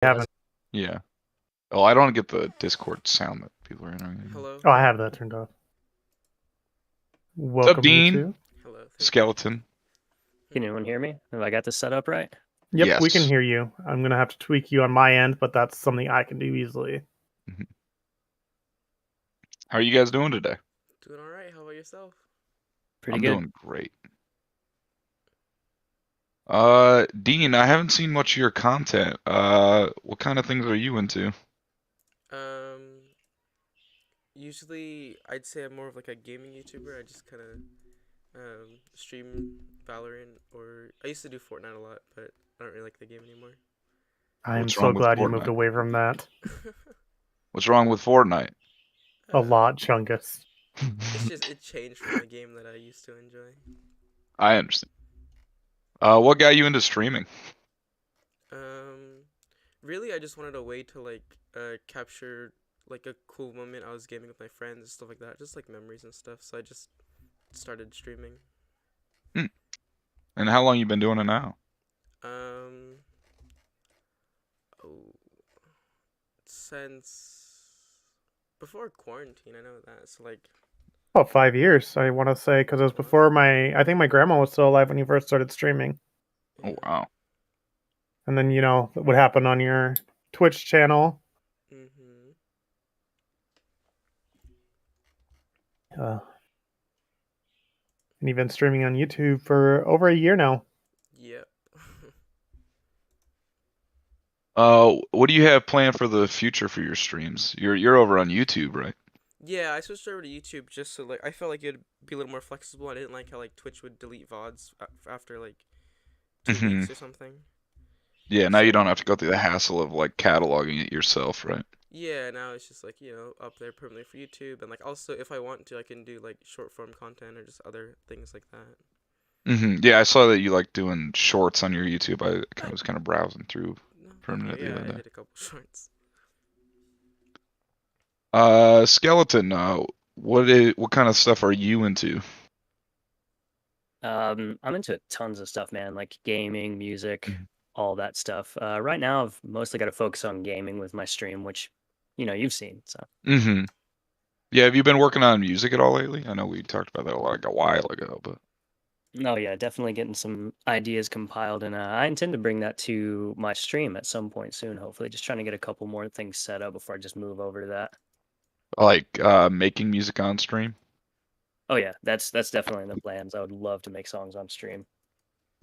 Haven't. Yeah. Oh, I don't get the Discord sound that people are entering. Hello. Oh, I have that turned off. What's up, Welcome, you Dean? two. Hello. Thank you. Skeleton. Can anyone hear me? Have I got this set up right? Yep, we can Yes. hear you. I'm gonna have to tweak you on my end, but that's something I can do easily. Mhm. How are you guys doing today? Doing all right. How about yourself? Pretty I'm good. doing great. Dean, I haven't seen much of your content. What kind of things are you into? Um, Usually I'd say I'm more of like a gaming YouTuber. I just kind of stream Valorant, or I used to do Fortnite a lot, but I don't really like the game anymore. I'm What's so wrong with glad you moved Fortnite? away from that. What's wrong with Fortnite? A lot, Chungus. It's just it changed from the game that I used to enjoy. I understand. What got you into streaming? Um, Really, I just wanted a way to like capture like a cool moment I was gaming with my friends and stuff like that, just like memories and stuff. So I just started streaming. Hmm. And how long you been doing it now? Um, oh, since before quarantine, I know that. So like, About 5 years, I want to say, because it was before I think my grandma was still alive when you first started streaming. Oh, yeah. wow. And then, what happened on your Twitch channel. Mhm. Uh, and you've been streaming on YouTube for over a year now. Yep. What do you have planned for the future for your streams? You're over on YouTube, right? Yeah, I switched over to YouTube just so like I felt like it'd be a little more flexible. I didn't like how like Twitch would delete VODs after like 2 weeks or something. Yeah, now you don't So have to go through the hassle of like cataloging it yourself, right? yeah, now it's just like, up there permanently for YouTube, and like also if I want to, I can do like short form content or just other things like that. Yeah, I saw that you like doing shorts on your YouTube. I was kind of browsing through No, for a thank you. minute the Yeah, other I day. did a couple shorts. Skeleton, what kind of stuff are you into? I'm into tons of stuff, man, like gaming, music, Mhm. all that stuff. Right now, I've mostly got to focus on gaming with my stream, which, you've seen. So, Mm-hmm. Yeah, have you been working on music at all lately? I know we talked about that like a while ago, but no, yeah, definitely getting some ideas compiled, and I intend to bring that to my stream at some point soon. Hopefully, just trying to get a couple more things set up before I just move over to that. like making music on stream. Oh yeah, that's definitely in the plans. I would love to make songs on stream.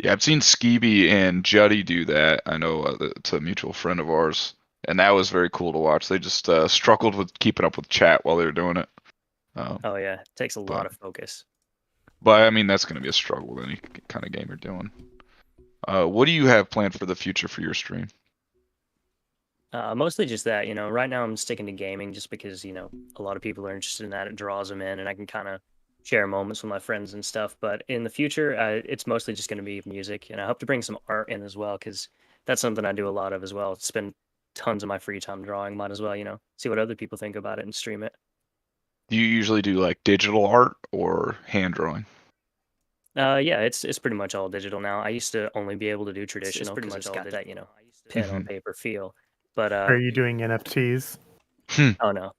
Yeah, I've seen Skeeby and Juddy do that. I know it's a mutual friend of ours, and that was very cool to watch. They just struggled with keeping up with chat while they were doing it. Um, Oh yeah, it takes a lot but of focus. but I mean that's going to be a struggle with any kind of game you're doing. What do you have planned for the future for your stream? Mostly just that, right now I'm sticking to gaming just because, a lot of people are interested in that. It draws them in and I can kind of share moments with my friends and stuff. But in the future, it's mostly just going to be music. And I hope to bring some art in as well because that's something I do a lot of as well. Spend tons of my free time drawing. Might as well, see what other people think about it and stream it. Do you usually do like digital art or hand drawing? Yeah, it's pretty much all digital now. I used to only be able to do traditional Pretty because much it's all got that, pen on Mhm. paper feel. But Are you doing NFTs? Hmm. oh no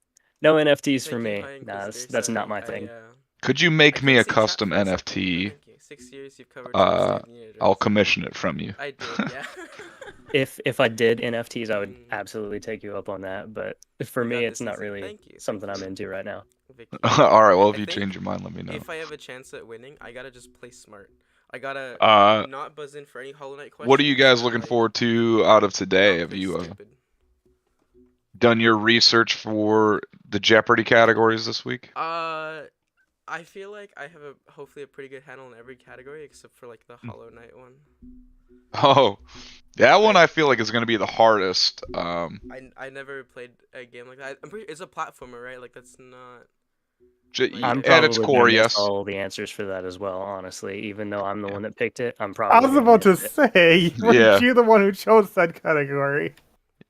NFTs for Thank you, me. High Nah, Inquisitor. that's not Sorry, my thing. Could you I make me couldn't a see chat custom for a second. NFT? Thank you. 6 years you've covered since Uh, saving your I'll address. commission it from you. I did, yeah. If I did NFTs, I would Mm, absolutely take you up on that. But for we me, got it's this not easy. really Thank you, something I'm into right now. Vicky. All right, well, if I you think change your mind, let me know. if I have a chance at winning, I gotta just play smart. I gotta Uh, not buzz in for any Hollow Knight what are you questions guys and looking like forward to out of today? not Have play you stupid. done your research for the Jeopardy categories this week? I feel like I have hopefully a pretty good handle in every category except for like the Hollow Knight one. Oh, that one I I feel like is going to be the hardest. I never played a game like that. I'm pretty. It's a platformer, right? Like that's not like I'm At its probably gonna core, miss yes. all the answers for that as well. Honestly, even though I'm the Yeah. one that picked it, I'm I probably was gonna about miss to it. say, weren't Yeah, you the one who chose that category?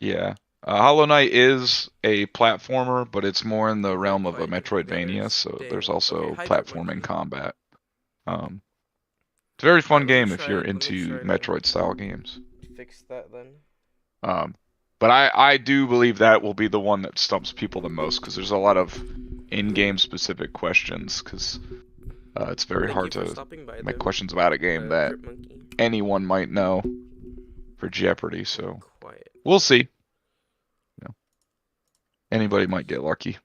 yeah. Hollow Knight is a platformer, but it's more in the you're very realm of a quiet. You can put the Metroidvania, others. so there's Dang. Okay, also hydrate, platforming monkey. combat. Um, it's a very All fun right, let me game if try. you're Let me into try to Metroid style games. fix that then. Um, But I do believe that will be the one that stumps people the most because there's a lot of in-game specific questions because it's very Thank you hard for to stopping by, make though. questions about a game that Crypt Monkey. anyone might know for Jeopardy. You're So quiet. we'll see. You know, anybody might get lucky.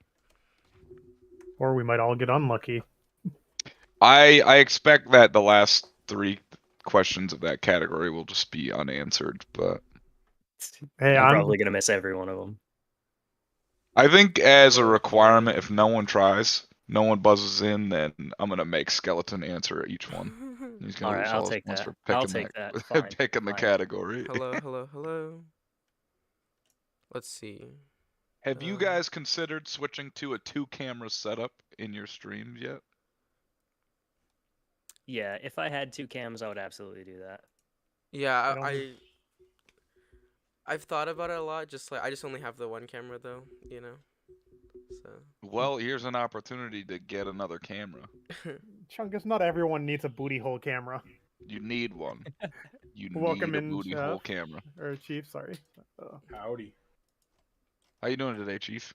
Or we might all get unlucky. I expect that the last 3 questions of that category will just be unanswered, but Hey, I'm I'm probably gonna miss every one of them. I think as a Well, requirement, yeah. if no one tries, no one buzzes in, then I'm gonna make Skeleton answer each one. He's gonna All right, lose I'll all his take points that. for I'll picking take that. Fine. picking the Fine. category. Hello, hello, hello. Let's see. Have you guys considered switching to a 2-camera setup in your streams yet? Yeah, if I had 2 cams, I would absolutely do that. Yeah, don't- I've thought about it a lot. Just like I just only have the one camera though, you know. So. Well, here's an opportunity to get another camera. Chungus, not everyone needs a booty hole camera. You need one. You Welcome need a in, booty Chef. hole camera. Or Chief, sorry. Howdy. How you doing today, Chief?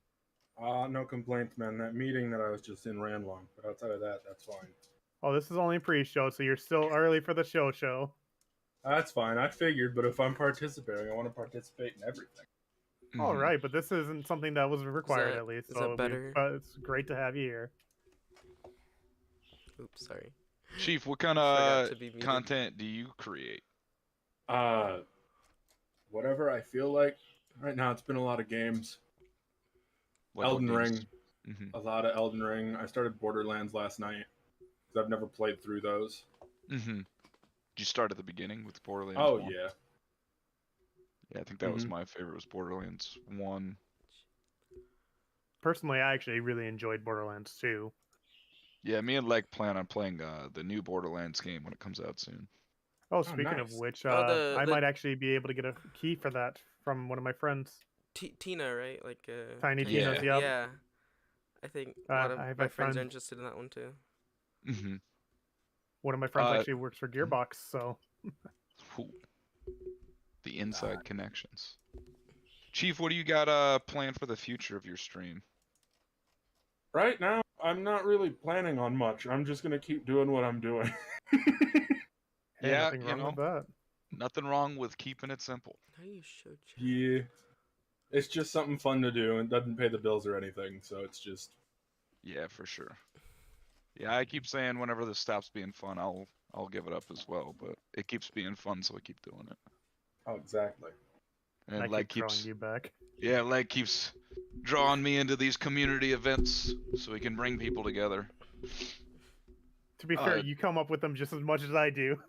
No complaints, man. That meeting that I was just in ran long, but outside of that, that's fine. Oh, this is only pre-show, so you're still early for the show. That's fine. I figured, but if I'm participating, I want to participate in everything. All Mhm. right, but this isn't something that was required that- at least. is So that better? but it's great to have you here. Oops, sorry. Chief, what kind Forgot of to be muted. content do you create? Whatever I feel like. Right now, it's been a lot of games. Like what Elden games? Ring. Mhm. A lot of Elden Ring. I started Borderlands last night because I've never played through those. Mhm. Did you start at the beginning with Borderlands? Oh 1? yeah. Yeah, I think that was Mhm. my favorite. Was Borderlands 1. Personally, I actually really enjoyed Borderlands 2. Yeah, me and Leg plan on playing the new Borderlands game when it comes out soon. Oh, speaking of nice. which, Oh, I the- might actually be able to get a key for that from one of my friends. Tina, right? Like Tiny Yeah. Tina's, yep. Yeah. I think a lot of I have my a friends are friend- interested in that one too. Mhm. One of my friends Uh, actually works for Gearbox, so Cool. The inside connections. Chief, what do you got planned for the future of your stream? Right now, I'm not really planning on much. I'm just gonna keep doing what I'm doing. hey, Yeah, nothing you wrong know, with that. nothing wrong with keeping it simple. How do you show chat? Yeah. It's just something fun to do and doesn't pay the bills or anything, so it's just Yeah, for sure. Yeah, I keep saying whenever this stops being fun, I'll give it up as well. But it keeps being fun, so I keep doing it. oh exactly. And I And Leg keep drawing keeps you back. yeah, Leg keeps drawing me into these community events so we can bring people together. To be fair, Uh, you come up with them just as much as I do.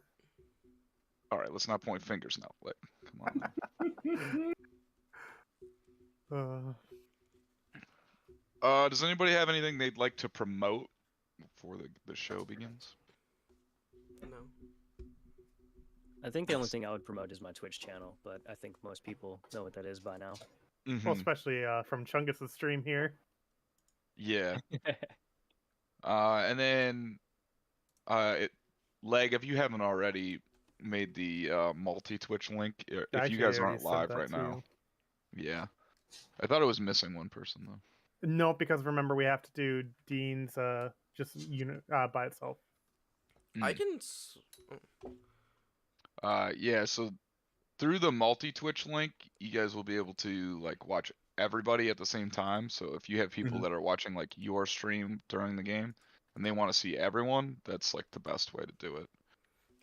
All right, let's not point fingers now. Leg, come on. Does anybody have anything they'd like to promote before the show begins? No. I think the only thing I would promote is my Twitch channel, but I think most people know what that is by now. Mhm. Well, especially from Chungus' stream here. Yeah. And then, Leg, if you haven't already made the multi-Twitch link, if you Actually, guys I already aren't sent live that right to now, you. yeah. I thought it was missing one person though. No, because remember we have to do Dean's just unit by itself. I Mm. can. Yeah. So through the multi-Twitch link, you guys will be able to like watch everybody at the same time. So if you have people Mhm. that are watching like your stream during the game and they want to see everyone, that's like the best way to do it.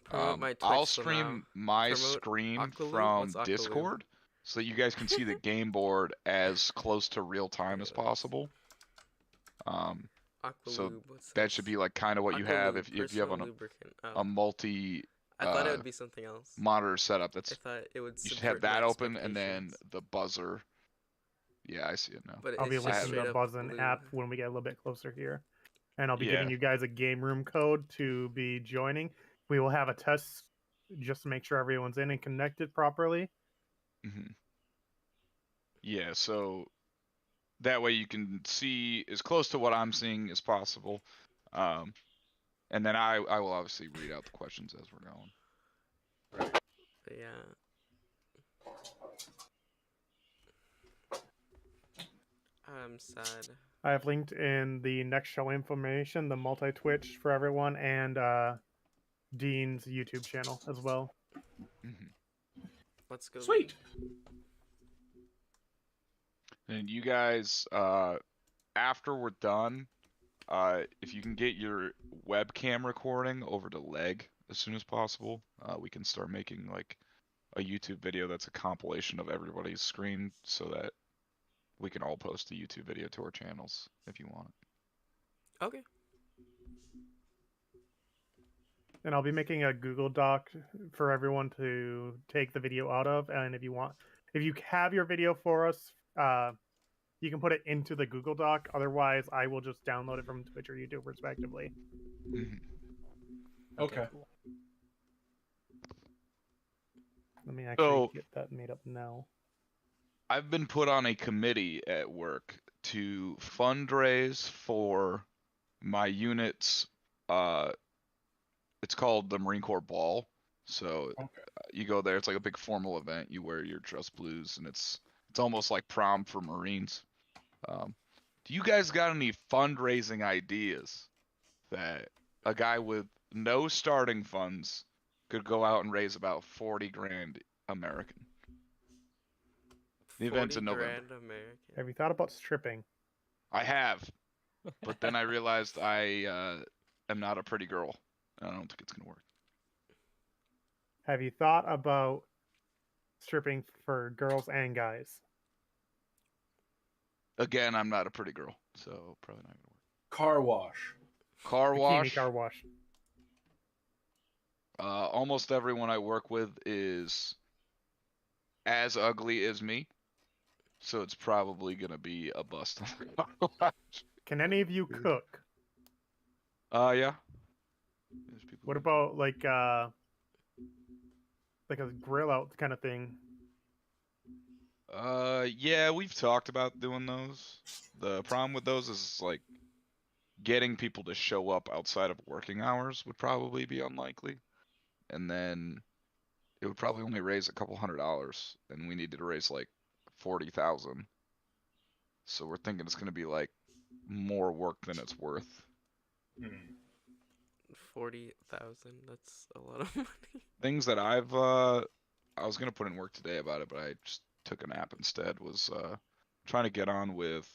Promote my Twitch I'll somehow. stream my Promote screen Aqualube? from What's Aqualube? Discord so that you guys can see the game board as close to real time as Yes. possible. So Aqualube, what's that should this? be like kind of what you have Aqualube, if you have personal a lubricant. a multi I thought it would be something else. monitor setup. I That's thought it would. you should subvert have that my open and then expectations. the buzzer. Yeah, I see it now. But I'll be it's just linking straight the up Buzzin lube. app when we get a little bit closer here. And I'll be Yeah. giving you guys a game room code to be joining. We will have a test just to make sure everyone's in and connected properly. Hmm. Yeah, so that way you can see as close to what I'm seeing as possible. And then I will obviously read out the questions as we're going. But yeah. I'm sad. I have linked in the next show information, the multi-Twitch for everyone, and Dean's YouTube channel as well. Mhm. Let's go. Sweet. And you guys, after we're done, if you can get your webcam recording over to Leg as soon as possible, we can start making like a YouTube video that's a compilation of everybody's screen so that we can all post a YouTube video to our channels if you want it. Okay. And I'll be making a Google Doc for everyone to take the video out of. And if you have your video for us, you can put it into the Google Doc. Otherwise, I will just download it from Twitch or YouTube respectively. Mhm. Okay. Cool. Let me actually So- get that made up now. I've been put on a committee at work to fundraise for my unit's it's called the Marine Corps Ball. So Okay. you go there, it's like a big formal event. You wear your dress blues and it's almost like prom for Marines. Do you guys got any fundraising ideas that a guy with no starting funds could go out and raise about 40 grand American? The event's in 40 November. grand American. Have you thought about stripping? I have, but then I realized I am not a pretty girl. I don't think it's gonna work. Have you thought about stripping for girls and guys? Again, I'm not a pretty girl, so probably not gonna work. Car wash. Car Bikini wash. car wash. Almost everyone I work with is as ugly as me, so it's probably gonna be a bust on the car wash. Can any of you cook? Yeah. There's people What who- about like a grill out kind of thing? Yeah, we've talked about doing those. The problem with those is like getting people to show up outside of working hours would probably be unlikely. And then it would probably only raise a couple $100, and we needed to raise like 40,000. So we're thinking it's gonna be like more work than it's worth. 40,000. That's a lot of money. Things that I was gonna put in work today about it, but I just took a nap instead. Was trying to get on with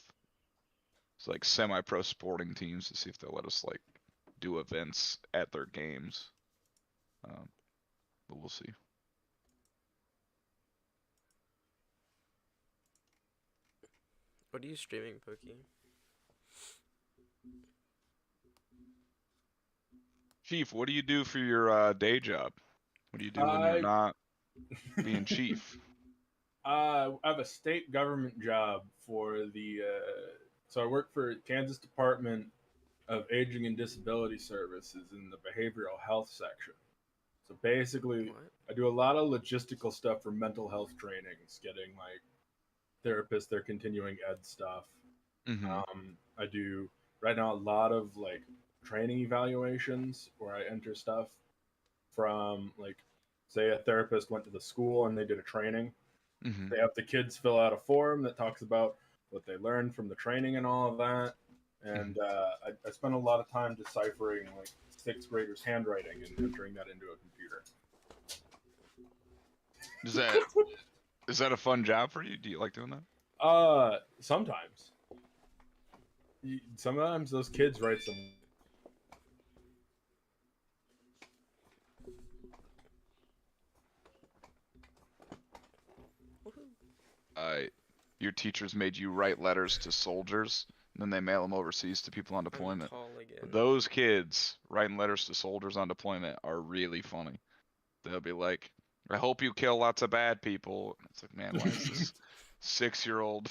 like semi-pro sporting teams to see if they'll let us like do events at their games. But we'll see. What are you streaming, Pokey? Chief, what do you do for your day job? What do you do when you're not being chief? I have a state government job for the. So I work for Kansas Department of Aging and Disability Services in the behavioral health section. So basically, What? I do a lot of logistical stuff for mental health trainings, getting like therapists their continuing ed stuff. Mm-hmm. I do right now a lot of like training evaluations where I enter stuff from like, say a therapist went to the school and they did a training. Mm-hmm. They have the kids fill out a form that talks about what they learned from the training and all of that. And I spent a lot of time deciphering like sixth graders' handwriting and entering that into a computer. Is that a fun job for you? Do you like doing that? Sometimes. Sometimes those kids write some. Your teachers made you write letters to soldiers, and then they mail them overseas to people on I'm deployment. calling again. Those kids writing letters to soldiers on deployment are really funny. They'll be like, "I hope you kill lots of bad people." And it's like, man, why is this 6-year-old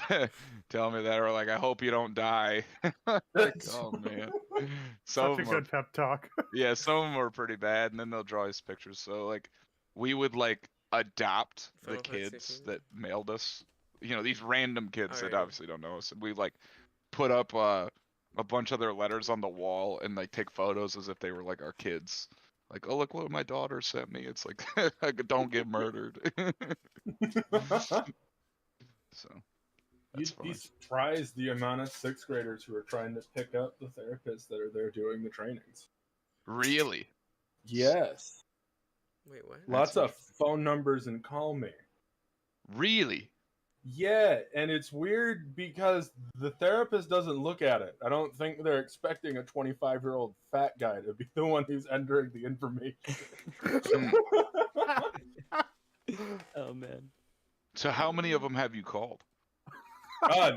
telling me that? Or like, "I hope you don't die." Like, oh man. Some Such a of them good pep talk. yeah, some of them are pretty bad, and then they'll draw us pictures. So like, we would like adopt the Final Fantasy kids 15. that mailed us. You know, these random kids that Alrighty. obviously don't know us, and we like put up a bunch of their letters on the wall and like take photos as if they were like our kids. Like, oh look what my daughter sent me. It's like, don't get murdered. So That's You'd be funny. surprised the amount of sixth graders who are trying to pick up the therapists that are there doing the trainings. Really? Yes. Wait, what? Lots That's of phone numbers and call me. Really? Yeah, and it's weird because the therapist doesn't look at it. I don't think they're expecting a 25-year-old fat guy to be the one who's entering the information. Hmm. Oh man. So how many of them have you called?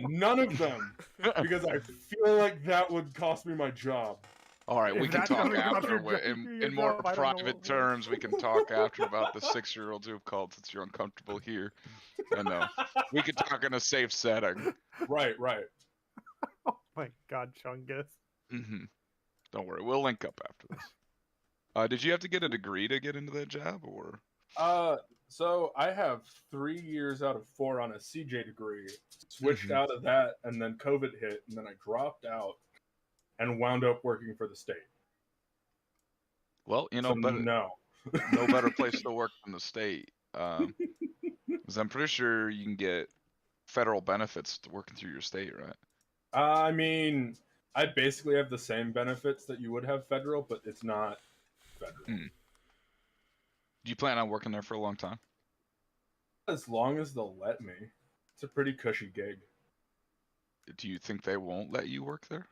None of them, because I feel like that would cost me my job. All right, we If can that's talk gonna cost after your in more job, I don't know private what would. terms. We can talk after about the 6-year-olds who have called since you're uncomfortable here. I know. We could talk in a safe setting. Right. Oh my God, Chungus. Hmm. Don't worry, we'll link up after this. Did you have to get a degree to get into that job, or? So I have 3 years out of 4 on a CJ degree. Switched Mhm. out of that, and then COVID hit, and then I dropped out and wound up working for the state. Well, So better, no. no better place to work than the state. 'Cause I'm pretty sure you can get federal benefits to working through your state, right? I mean, I basically have the same benefits that you would have federal, but it's not federal. Hmm. Do you plan on working there for a long time? As long as they'll let me. It's a pretty cushy gig. Do you think they won't let you work there?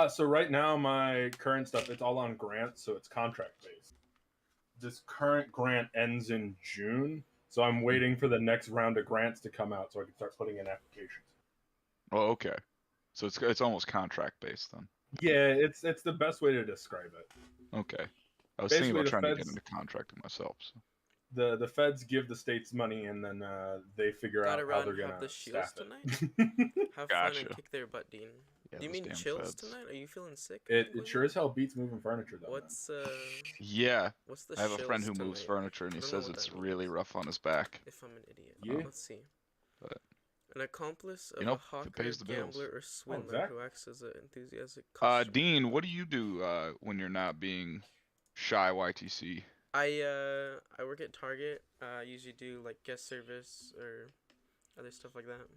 So right now my current stuff, it's all on grants, so it's contract based. This current grant ends in June, so I'm waiting for the next round of grants to come out so I can start putting in applications. Oh, okay. So it's almost contract based then. Yeah, it's the best way to describe it. Okay. I was Basically, thinking about the trying to get feds- into contracting myself. So. The feds give the states money, and then they figure Gotta out how run they're and have gonna the shields staff tonight. it. Have fun and Gotcha. kick their butt, Dean. Yeah, Do you those mean damn chills feds. tonight? Are you feeling sick? It sure as hell beats moving furniture though. What's Yeah, what's the I have a friend shills who moves tonight? furniture, and I he don't know says what it's that really means. rough on his back. If I'm an idiot. Yeah. Let's see. But An accomplice of You know, a if it hawker, pays the bills. gambler, or swindler exactly. who acts as an enthusiastic customer. Dean, what do you do when you're not being shy YTC? I work at Target. I usually do like guest service or other stuff like that.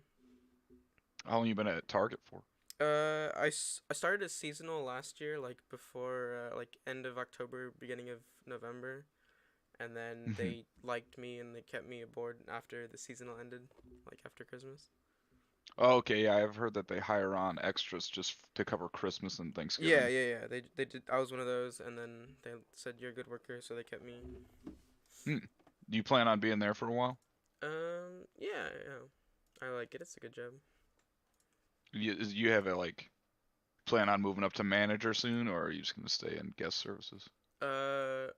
How long you been at Target for? I started as seasonal last year, like before like end of October, beginning of November, and then Mhm. they liked me and they kept me aboard after the seasonal ended, like after Christmas. Oh, okay, yeah, I've heard that they hire on extras just to cover Christmas and Thanksgiving. Yeah. They did. I was one of those, and then they said you're a good worker, so they kept me. Do you plan on being there for a while? Yeah. I like it. It's a good job. You have a plan on moving up to manager soon, or are you just gonna stay in guest services? I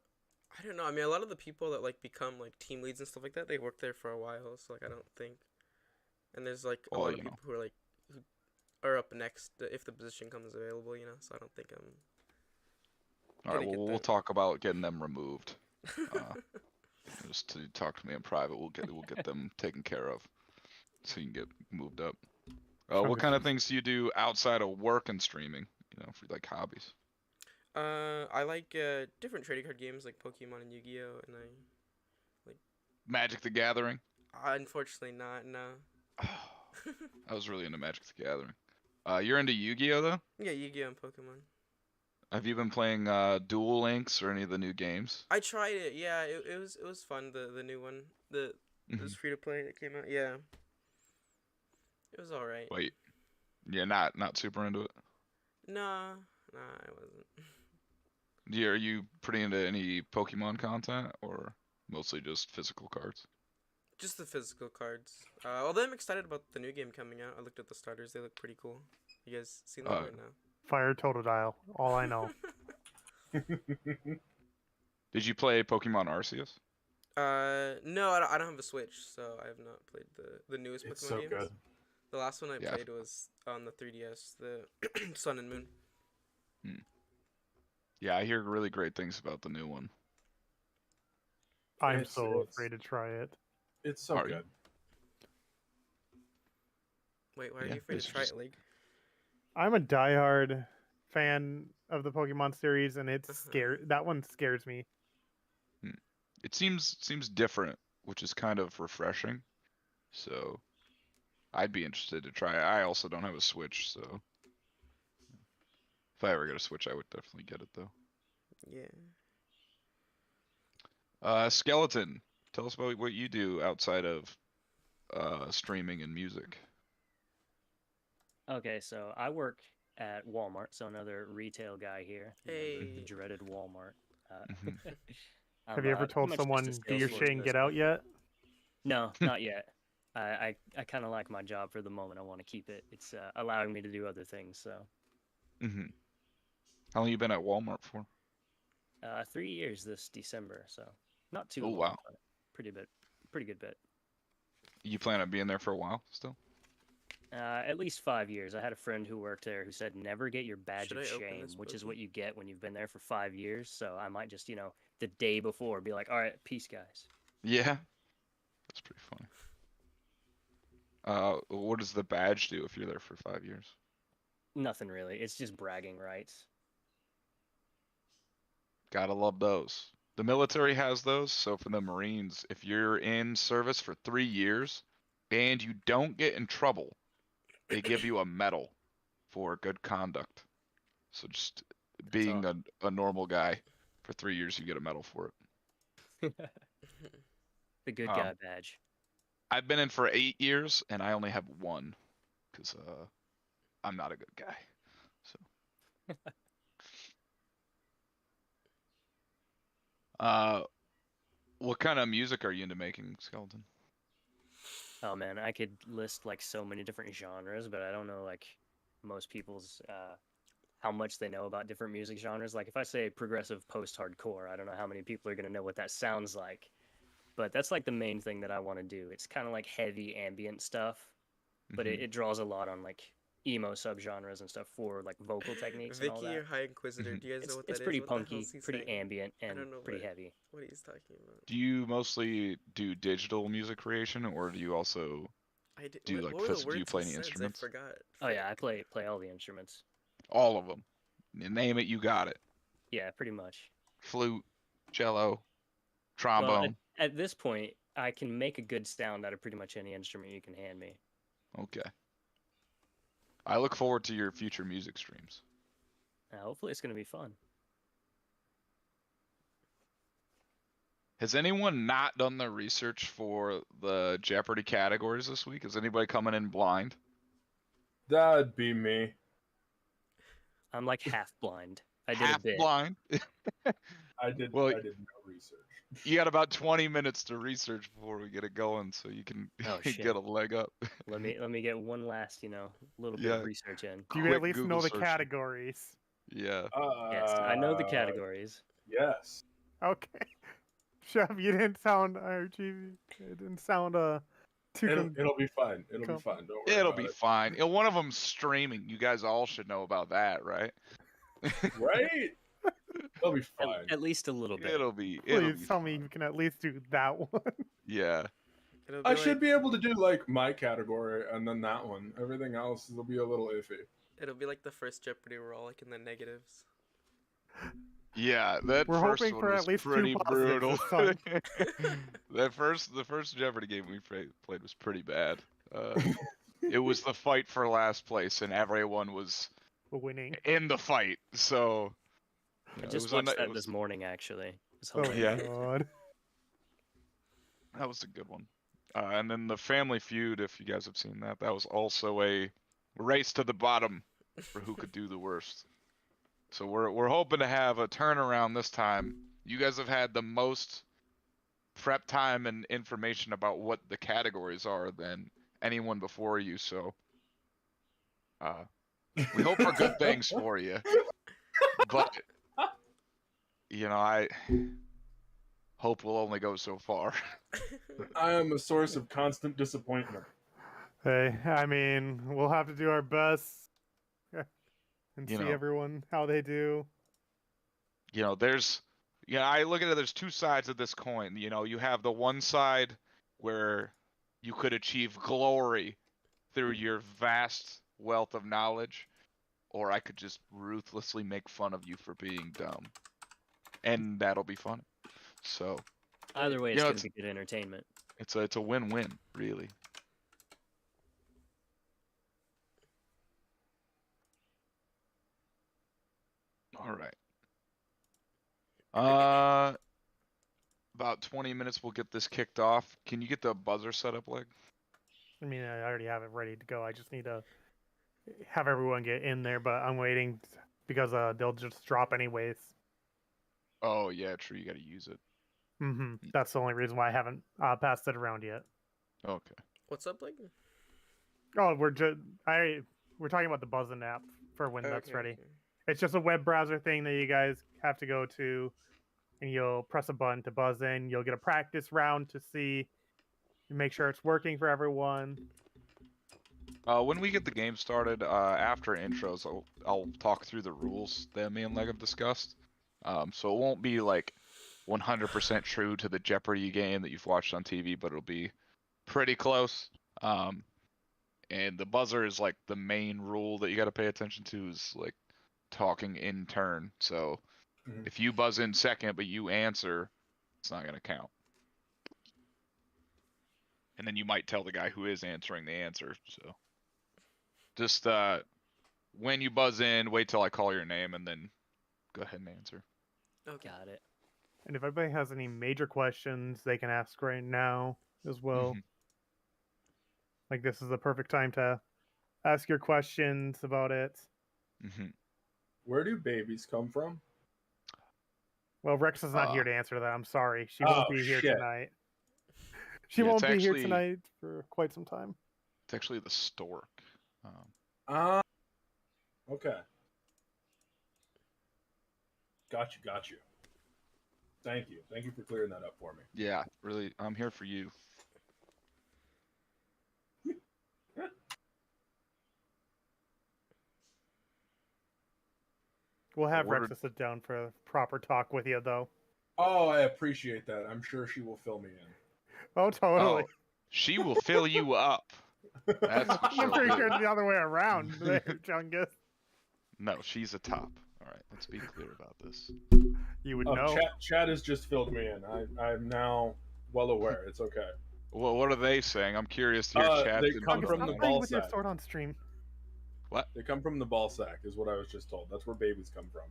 don't know. I mean, a lot of the people that like become like team leads and stuff like that, they work there for a while. So like, I don't think. And there's like a Well, lot of people who are like who are up next if the position comes available. So I don't think I'm. All right, gonna get well, we'll that. talk about getting them removed. Just to talk to me in private, we'll get them taken care of, so you can get moved up. What kind of things do you do outside of work and streaming? For like hobbies. I like different trading card games like Pokemon and Yu-Gi-Oh, and Magic the Gathering. unfortunately not. No. I was really into Magic the Gathering. You're into Yu-Gi-Oh though? Yeah, Yu-Gi-Oh and Pokemon. Have you been playing Duel Links or any of the new games? I tried it. Yeah, it was fun. The new one, it was free to play. It came out. Yeah. It was all right. Wait, yeah, not super into it. Nah, I wasn't. Are you pretty into any Pokemon content or mostly just physical cards? Just the physical cards. Although I'm excited about the new game coming out. I looked at the starters. They look pretty cool. You guys seen that right now? Fire Totodile. All I know. Did you play Pokemon Arceus? No, I don't have a Switch, so I have not played the newest It's Pokemon so games. good. The last one I Yeah. played was on the 3DS, the Sun and Moon. Yeah, I hear really great things about the new one. I'm It's- so it's- afraid to try it. It's so Are you? good. Wait, why are Yeah, you afraid it's to try just- it, League? I'm a diehard fan of the Pokemon series, and it's Uh-huh. that one scares me. It seems different, which is kind of refreshing. So, I'd be interested to try it. I also don't have a Switch, so if I ever get a Switch, I would definitely get it though. Yeah. Skeleton, tell us about what you do outside of streaming and music. Okay, so I work at Walmart, so another retail guy here. You know, the Hey. dreaded Walmart. Mhm. Have you ever pretty told much just a someone do your sales shit and get out yet? No, not yet. I kind of like my job for the moment. I want to keep it. It's allowing me to do other things. So, Mhm. How long you been at Walmart for? 3 years this December. So not too Oh long, wow. but pretty good bit. You plan on being there for a while still? At least 5 years. I had a friend who worked there who said never get your badge Should of I open shame, this which is boogie? what you get when you've been there for 5 years. So I might just, the day before be like, all right, peace, guys. Yeah. That's pretty funny. What does the badge do if you're there for 5 years? Nothing really. It's just bragging rights. Gotta love those. The military has those, so for the Marines, if you're in service for 3 years and you don't get in trouble, they give you a medal for good conduct. So just That's being a normal guy for 3 years, you get a medal for it. The good Um, guy badge. I've been in for 8 years and I only have one because I'm not a good guy. So what kind of music are you into making, Skeleton? Oh man, I could list like so many different genres, but I don't know like most people's how much they know about different music genres. Like if I say progressive post-hardcore, I don't know how many people are gonna know what that sounds like. But that's like the main thing that I want to do. It's kind of like heavy ambient stuff, but Mhm. it draws a lot on like emo subgenres and stuff for like vocal techniques and all Vicky, that. your High Inquisitor. Mhm. Do you guys know what It's that is? pretty What the hell punky, is he pretty saying? ambient, I and don't know pretty heavy. what he's talking about. Do you mostly do digital music creation, or do you also I did. do What were the do you words play he any said? I instruments? forgot. Oh yeah, I Frick. play all the instruments. All of them. Name it, you got it. Yeah, pretty much. Flute, cello, Well, trombone. at this point, I can make a good sound out of pretty much any instrument you can hand me. Okay. I look forward to your future music streams. Hopefully, it's gonna be fun. Has anyone not done the research for the Jeopardy categories this week? Is anybody coming in blind? That'd be me. I'm like half blind. I did a Half bit. blind? I did Well, no research. You got about 20 minutes to research before we get it going, so you can Oh, shit. get a leg up. Let me get one last, little bit Yeah. of research in. Do you Quick at least Google know the searching. categories? Yeah. Yes, I know the categories. Yes. Okay. Chef, you didn't sound it didn't sound too It'll be fine. It'll be com- fine. Don't worry It'll about be it. fine. One of them's streaming. You guys all should know about that, right? Right? It'll be At, fine. at least a little bit. It'll be Please tell me fine. you can at least do that one. Yeah. It'll be I like, should be able to do like my category and then that one. Everything else will be a little iffy. It'll be like the first Jeopardy. We're all like in the negatives. Yeah, that We're first hoping one for was at least 2 pretty positives brutal. this time. The first Jeopardy game we played was pretty bad. It was the fight for last place, and everyone was Winning. in the fight. So I it just was watched it that was- this morning, actually. It's Oh hilarious. Yeah. god. that was a good one. And then the Family Feud, if you guys have seen that, that was also a race to the bottom for who could do the worst. So we're hoping to have a turnaround this time. You guys have had the most prep time and information about what the categories are than anyone before you, so we hope for good things for you. But I hope we'll only go so far. I am a source of constant disappointment. Hey, I mean, we'll have to do our best and see everyone how they do. I look at it, there's two sides of this coin. You have the one side where you could achieve glory through your vast wealth of knowledge, or I could just ruthlessly make fun of you for being dumb. And that'll be fun. So Either way, it's going to be good entertainment. it's a win-win, really. All right. About 20 minutes, we'll get this kicked off. Can you get the buzzer set up, Leg? I mean, I already have it ready to go. I just need to have everyone get in there, but I'm waiting because they'll just drop anyways. Oh, yeah, true. You got to use it. That's the only reason why I haven't passed it around yet. Okay. What's up, like? Oh, we're talking about the Buzzin app for when that's ready. Okay. It's just a web browser thing that you guys have to go to, and you'll press a button to buzz in. You'll get a practice round to see, make sure it's working for everyone. When we get the game started, after intros, I'll talk through the rules that me and Leg have discussed. So it won't be like 100% true to the Jeopardy game that you've watched on TV, but it'll be pretty close. And the buzzer is like the main rule that you got to pay attention to, is like talking in turn. So if you buzz in second but you answer, it's not going to count. And then you might tell the guy who is answering the answer. So just when you buzz in, wait till I call your name and then go ahead and answer. Okay. Got it. And if anybody has any major questions, they can ask right now as well. Like, this is the perfect time to ask your questions about it. Where do babies come from? Well, Rex is not here to answer that. I'm sorry. She won't be here tonight. She won't be here tonight for quite some time. It's actually the stork. Okay. Got you. Thank you for clearing that up for me. Yeah, really, I'm here for you. We'll have Rex sit down for a proper talk with you, though. Oh, I appreciate that. I'm sure she will fill me in. Oh, totally. Oh, she will fill you up. That's what I'm pretty sure it's the other way around there, Chungus. No, she's a top. All right, let's be clear about this. You would know. Chat has just filled me in. I'm now well aware. It's okay. Well, what are they saying? I'm curious to hear chat. They come from the ball with your sack. sword on stream. What? They come from the ball sack, is what I was just told. That's where babies come from.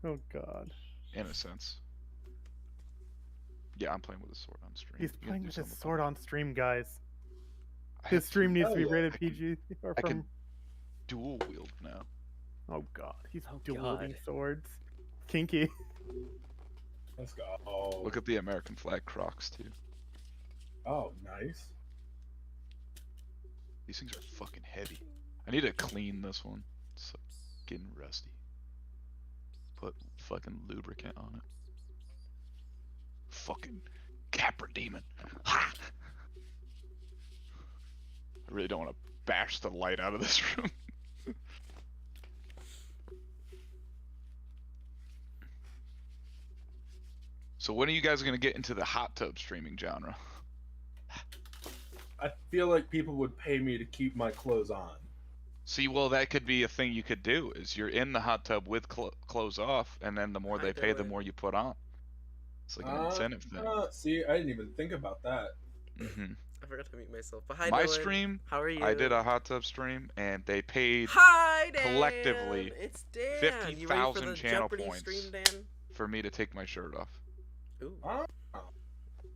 Oh, God. In a sense. Yeah, I'm playing with a sword on stream. He's playing with his sword on stream, guys. I His stream needs to be yeah. rated PG. I can dual wield now. Oh, God. He's Oh, dual wielding God. swords. Kinky. Let's go. Oh, Look at the American flag Crocs, too. oh, nice. These things are fucking heavy. I need to clean this one. It's getting rusty. Put fucking lubricant on it. Fucking Capra Demon. Ha! I really don't want to bash the light out of this room. So when are you guys going to get into the hot tub streaming genre? I feel like people would pay me to keep my clothes on. See, well, that could be a thing you could do, is you're in the hot tub with clothes off, and then the more they pay, the more you put on. It's like an incentive thing. See, I didn't even think about that. I forgot to mute myself. But hi, My Dylan. stream, How are you? I did a hot tub stream, and they paid Hi, Dan. collectively It's Dan. 50,000 You ready for the channel Jeopardy points. stream, Dan? for me to take my shirt off. Ooh.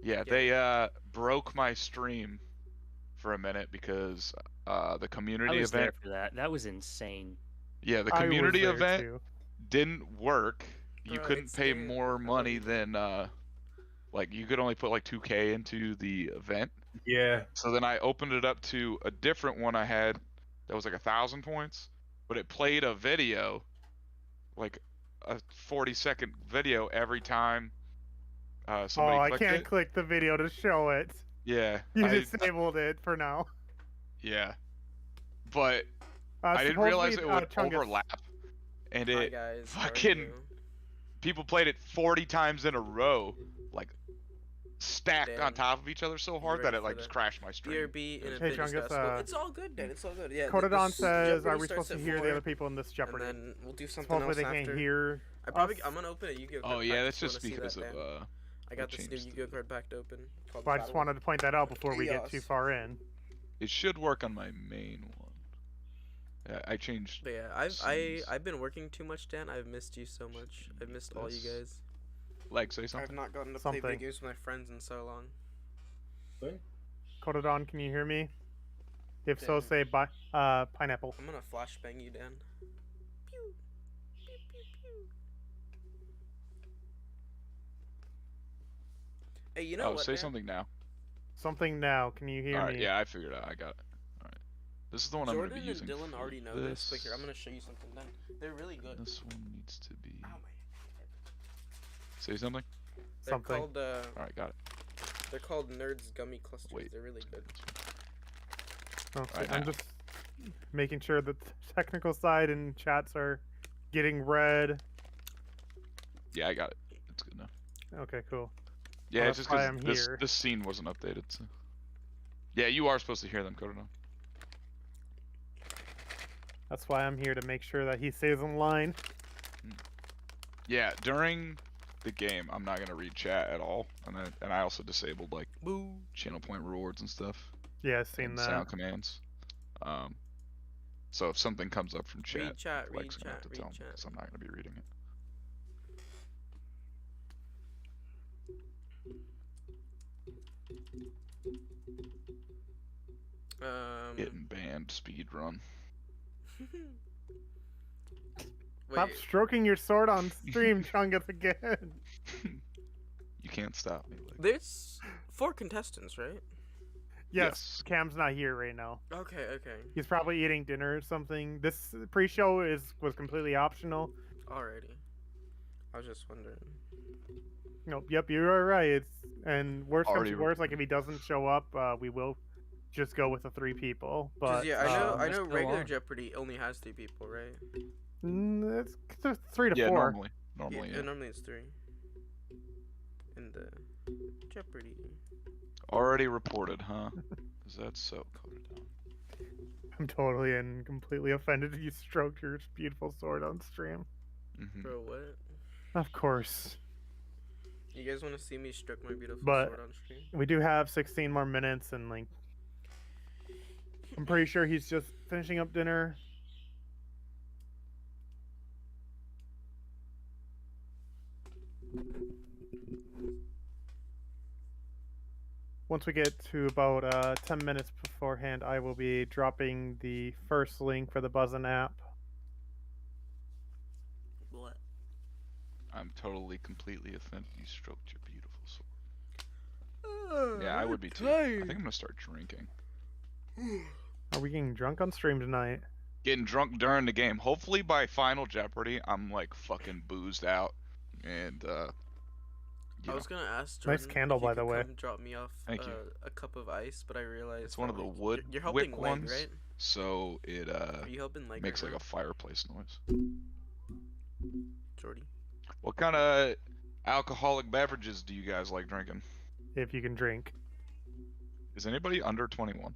Yeah, they broke my stream for a minute because the I community was there event. for that. That was insane. Yeah, the I was community there event too. didn't work. You Bro, couldn't it's pay Dan. more I money love you. than like you could only put like 2K into the event. Yeah. So then I opened it up to a different one I had that was like 1,000 points, but it played a video, like a 40-second video every time somebody I clicked can't it. click the video to show it. Yeah, You disabled it for now. yeah, but I didn't realize it would overlap, and Hi, it guys. How are fucking you? people played it 40 times in a row, like stacked Damn. on top of each other so hard ready that it for like the just crashed my stream. BRB in a Hey, bit Chungus, discussable. It's all good, Dan. It's all good. Yeah. Codadon this says, Jeopardy are we starts supposed to at hear 4, the other people in this Jeopardy? And then we'll do So something hopefully else they after. can't hear I'm us. gonna open a Yu-Gi-Oh! Oh card yeah, pack. that's You just wanna see because that, of Dan? I got this new changed Yu-Gi-Oh! card pack to open. called Well, I just Battle wanted to point that out before we get too Chaos. far in. It should work on my main one. Yeah, I changed. But yeah, scenes. I've been working too much, Dan. I've missed you so much. I've missed all you This. guys. Like, say I've something. not gotten to play Something. video games with my friends in so long. Thing? Cododon, can you hear me? If so, Dan. say pineapple. I'm gonna flashbang you, Dan. Pew. Pew, pew, pew. Hey, you know Oh, what, say Dan? something now. Something now. Can you hear All right, me? yeah, I figured it out. I got it. All right. This is the one Jordan I'm going to be using. and Dylan for already know this, but here, I'm gonna show you something then. They're really good. This one needs to be. Ow, my head. Say something. They're Something. called All right, got it. they're called Nerds Gummy Clusters. Wait. They're really good. Okay, Right I'm now. just making sure that the technical side and chats are getting read. Yeah, I got it. It's good now. Okay, cool. Yeah, Well, it's just that's why because I'm this here. this scene wasn't updated. So. Yeah, you are supposed to hear them, Codon. That's why I'm here to make sure that he stays in line. Yeah, during the game, I'm not gonna read chat at all, and I also disabled like Boo. channel point rewards and stuff, Yeah, I've seen and that. sound commands. So if something comes up from chat, Read chat, read Lex gonna have chat, to tell read me, chat. because I'm not gonna be reading it. Getting banned, speed run. Stop Wait, stroking your sword on stream, Chungus, again. You can't stop me. Like, there's 4 contestants, right? Yes, Cam's not here right now. Okay, okay. He's probably eating dinner or something. This pre-show was completely optional. Alrighty. I was just wondering. Nope. Yep, you're right. And worst comes Already to worst, like if he doesn't show up, we will just go with the 3 people. But Yeah, I know still regular on. Jeopardy only has 3 people, right? It's 3 to yeah, 4. normally, yeah. Normally it's 3. In the Jeopardy. Already reported, huh? Is that so? Coded down. I'm totally and completely offended you stroked your beautiful sword on stream. Mhm. Bro, what? Of course. You guys want to see me stroke my beautiful But- sword on stream? We do have 16 more minutes, and like, I'm pretty sure he's just finishing up dinner. Once we get to about 10 minutes beforehand, I will be dropping the first link for the Buzzin app. What? I'm totally, completely offended you stroked your beautiful sword. Yeah, I would be too. I think I'm gonna start drinking. Are we getting drunk on stream tonight? Getting drunk during the game. Hopefully by Final Jeopardy, I'm like fucking boozed out, and I was gonna ask Nice Jordan candle, if he by the could way. come drop me off Thank you. a cup of ice, but I realized it's one that, of the like, wood You're helping wick leg, ones, right? so it Are you helping leg makes right like now, a fireplace noise. Jordy? What kind of alcoholic beverages do you guys like drinking? If you can drink. Is anybody under 21?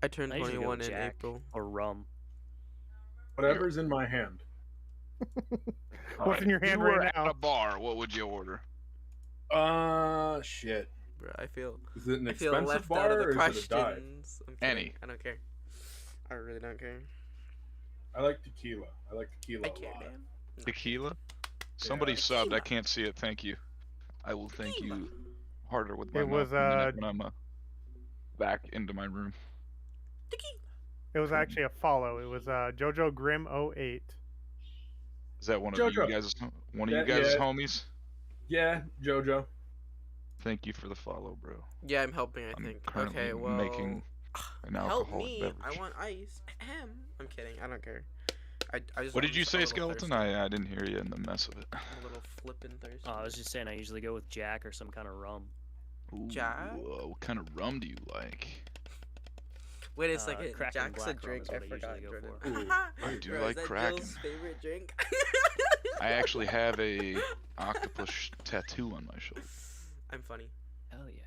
I turned I usually go 21 with in Jack April. or rum. Whatever's in my hand. What's in your hand you were right at now? a bar. What would you order? Shit. Bro, I feel Is it an I feel expensive left bar out of or the is it a dive? questions. I'm kidding. Any. I don't care. I really don't care. I like tequila. I like tequila I a care, lot. man. No. Tequila? Somebody Yeah. subbed. I Tequila. can't see it. Thank you. I will thank Tequila. you harder with my It mouth was, in a minute when I'm back into my room. Tequila. It was actually a follow. It was Jojo Grim 08. Is that one of Jojo. you guys? One of Yeah, you guys' yeah. homies? Yeah, JoJo. Thank you for the follow, bro. Yeah, I'm helping, I I'm think. currently Okay, well, making an help alcoholic me. beverage. I want ice. Ahem. I'm kidding. I don't care. I just What I'm did you just a say, little Skeleton? thirsty. I didn't hear you in the mess of it. I'm a little flippin' thirsty. Oh, I was just saying I usually go with Jack or some kind of rum. Ooh, Jack? what kind of rum do you like? Wait a second. Kraken Jack's a black rum drink. is I what I usually forgot, go Jordan. for. Ooh, I do Bro, like is that Kraken. Jill's favorite drink? I actually have a octopus tattoo on my shoulder, I'm funny. Hell yeah.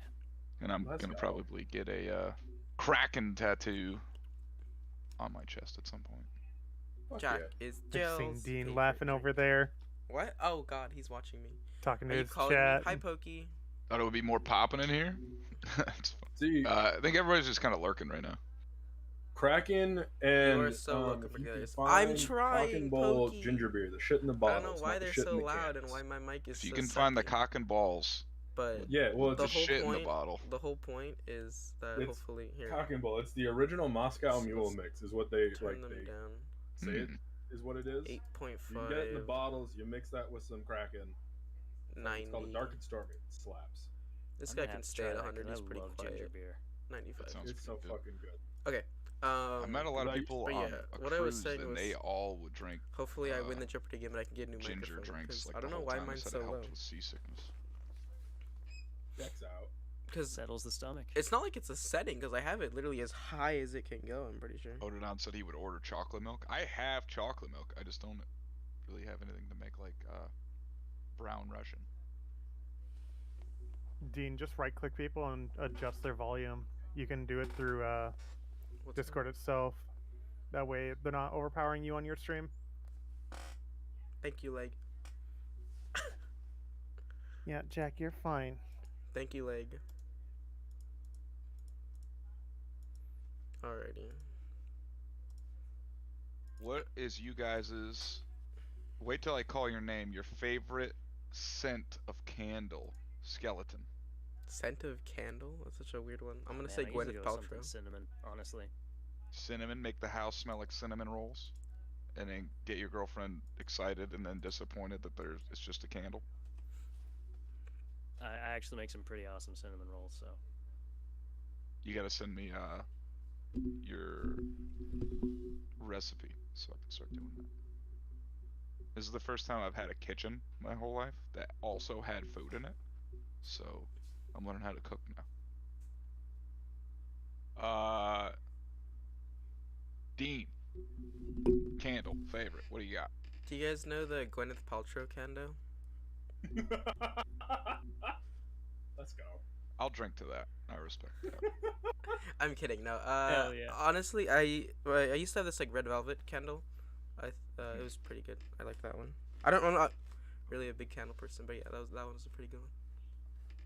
and I'm Let's gonna go. probably get a Kraken tattoo on my chest at some point. Fuck Jack yeah. is I've Jill's seen Dean favorite laughing drink. over there, What? Oh God, he's watching me. talking to Are you his calling chat. me? Hi, Pokey. Thought it would be more popping in here. It's fun. See, I think everybody's just kind of lurking right now. Kraken You and are so welcome if for you can this. I'm find trying, Cock and Bull Pokey. ginger beer, the shit in the I bottle. don't know It's why not the they're shit in so the loud and cans. why my mic is If you so can find the sucky. cock and balls, But Yeah, well, with the the whole shit in the point, bottle. the whole point is that It's hopefully here, Cock and Bull. It's the original Moscow Let's- Mule let's mix, is what they turn them they down. say it is what it is. You can get it in the 8.5, bottles. You mix that with some Kraken. It's called a 90. Dark and Stormy. It slaps. This I'm guy gonna can have to stay try at that 100. 'cause He's I pretty love ginger quiet. beer. 95. That sounds It's so pretty good. fucking good. Okay. I met a lot of But I- people but on yeah, a what I was cruise, saying and was- they all would drink Hopefully, I win the Jeopardy game and I can get a new ginger microphone. drinks Because like I don't the know whole why time. They mine's said so it low. helped with seasickness. Checks out. Because Settles the stomach. it's not like it's a setting. Because I have it literally as high as it can go. I'm pretty sure. Odadon said he would order chocolate milk. I have chocolate milk. I just don't really have anything to make like brown Russian. Dean, just right-click people and adjust their volume. You can do it through What's Discord itself. That way, they're not overpowering you on your stream. Thank you, Leg. Yeah, Jack, you're fine. Thank you, Leg. Alrighty. What is you guys's? Wait till I call your name. Your favorite scent of candle skeleton. Scent of candle? That's such a weird one. I'm gonna Man, say I usually Gwyneth go with something Paltrow. cinnamon, honestly. Cinnamon, make the house smell like cinnamon rolls, and then get your girlfriend excited and then disappointed that it's just a candle. I actually make some pretty awesome cinnamon rolls, so. You gotta send me your recipe so I can start doing that. This is the first time I've had a kitchen my whole life that also had food in it, so I'm learning how to cook now. Dean, candle favorite. What do you got? Do you guys know the Gwyneth Paltrow candle? Let's go. I'll drink to that. I respect that. I'm kidding. No. Hell yeah. Honestly, I used to have this like red velvet candle. It was pretty good. I like that one. I'm not really a big candle person, but yeah, that one was a pretty good one.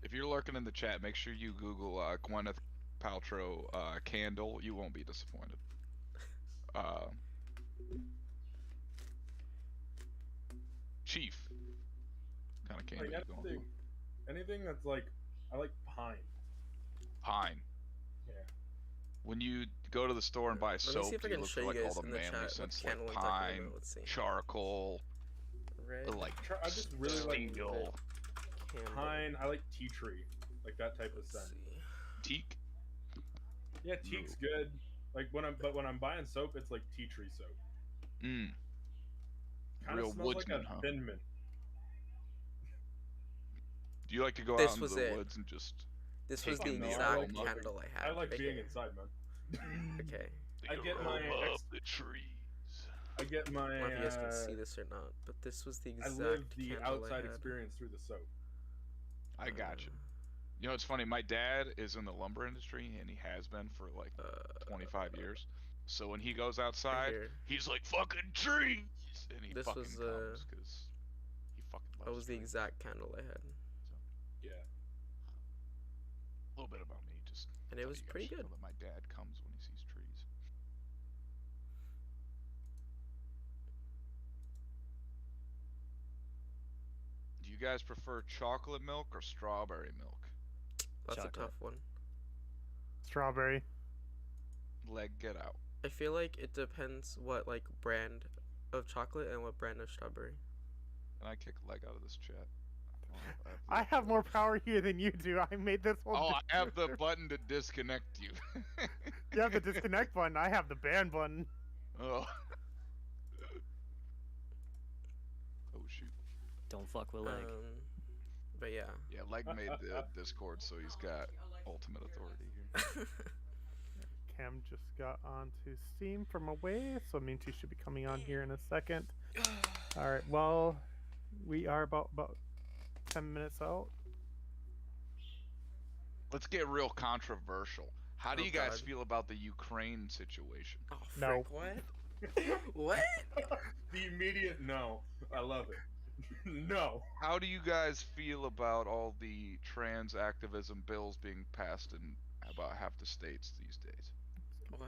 If you're lurking in the chat, make sure you Google Gwyneth Paltrow candle. You won't be disappointed. Chief, kind of candle Like you going for? anything that's like, I like pine. Pine. Yeah. When you go to the store and buy Let me soap, see if I you can look show for you like all guys the in the manly chat what scents like candle I'm talking pine, about. Let's see. charcoal, Red like I just really like steel, candle. pine. I like tea tree, like that type of Let's scent. see. teak. Yeah, teak's good. Like when I'm buying soap, it's like tea tree soap. Mm. Kind Real of smells woodsman, like a huh? thin mint. Do you like to go This out into was the it. woods and just This take was the in the exact aroma? candle I had. I like right being here. inside, man. Okay. The I get my aroma ex- of the trees. I get my. I don't know if you guys can see this or not, but this was the I exact live the candle I outside had. experience through the soap. I got you. You know, it's funny. My dad is in the lumber industry, and he has been for like 25 years. So when he goes outside, here. he's like, "Fucking trees!" And he This fucking was, comes because he fucking loves That was the trees. exact candle I had, Yeah. A little bit about me, just. and it thought was you guys pretty should good. know that my dad comes when he sees trees. Do you guys prefer chocolate milk or strawberry milk? That's Chocolate. a tough one. Strawberry. Leg, get out. I feel like it depends what like brand of chocolate and what brand of strawberry. And I kick Leg out of this chat. I have more power here than you do. I made this whole. Oh, I have the Discord. button to disconnect you. You have the disconnect button. I have the ban button. Oh. Oh shoot. Don't fuck with leg. But yeah. Yeah, Leg made the Discord, so he's got ultimate authority here. Cam just got onto Steam from away, so it means he should be coming on here in a second. All right. Well, we are about 10 minutes out. Let's get real controversial. How do Oh, you guys God. feel about the Ukraine situation? Oh, No. frick, what? What? The immediate no. I love it. No. How do you guys feel about all the trans activism bills being passed in about half the states these days? What?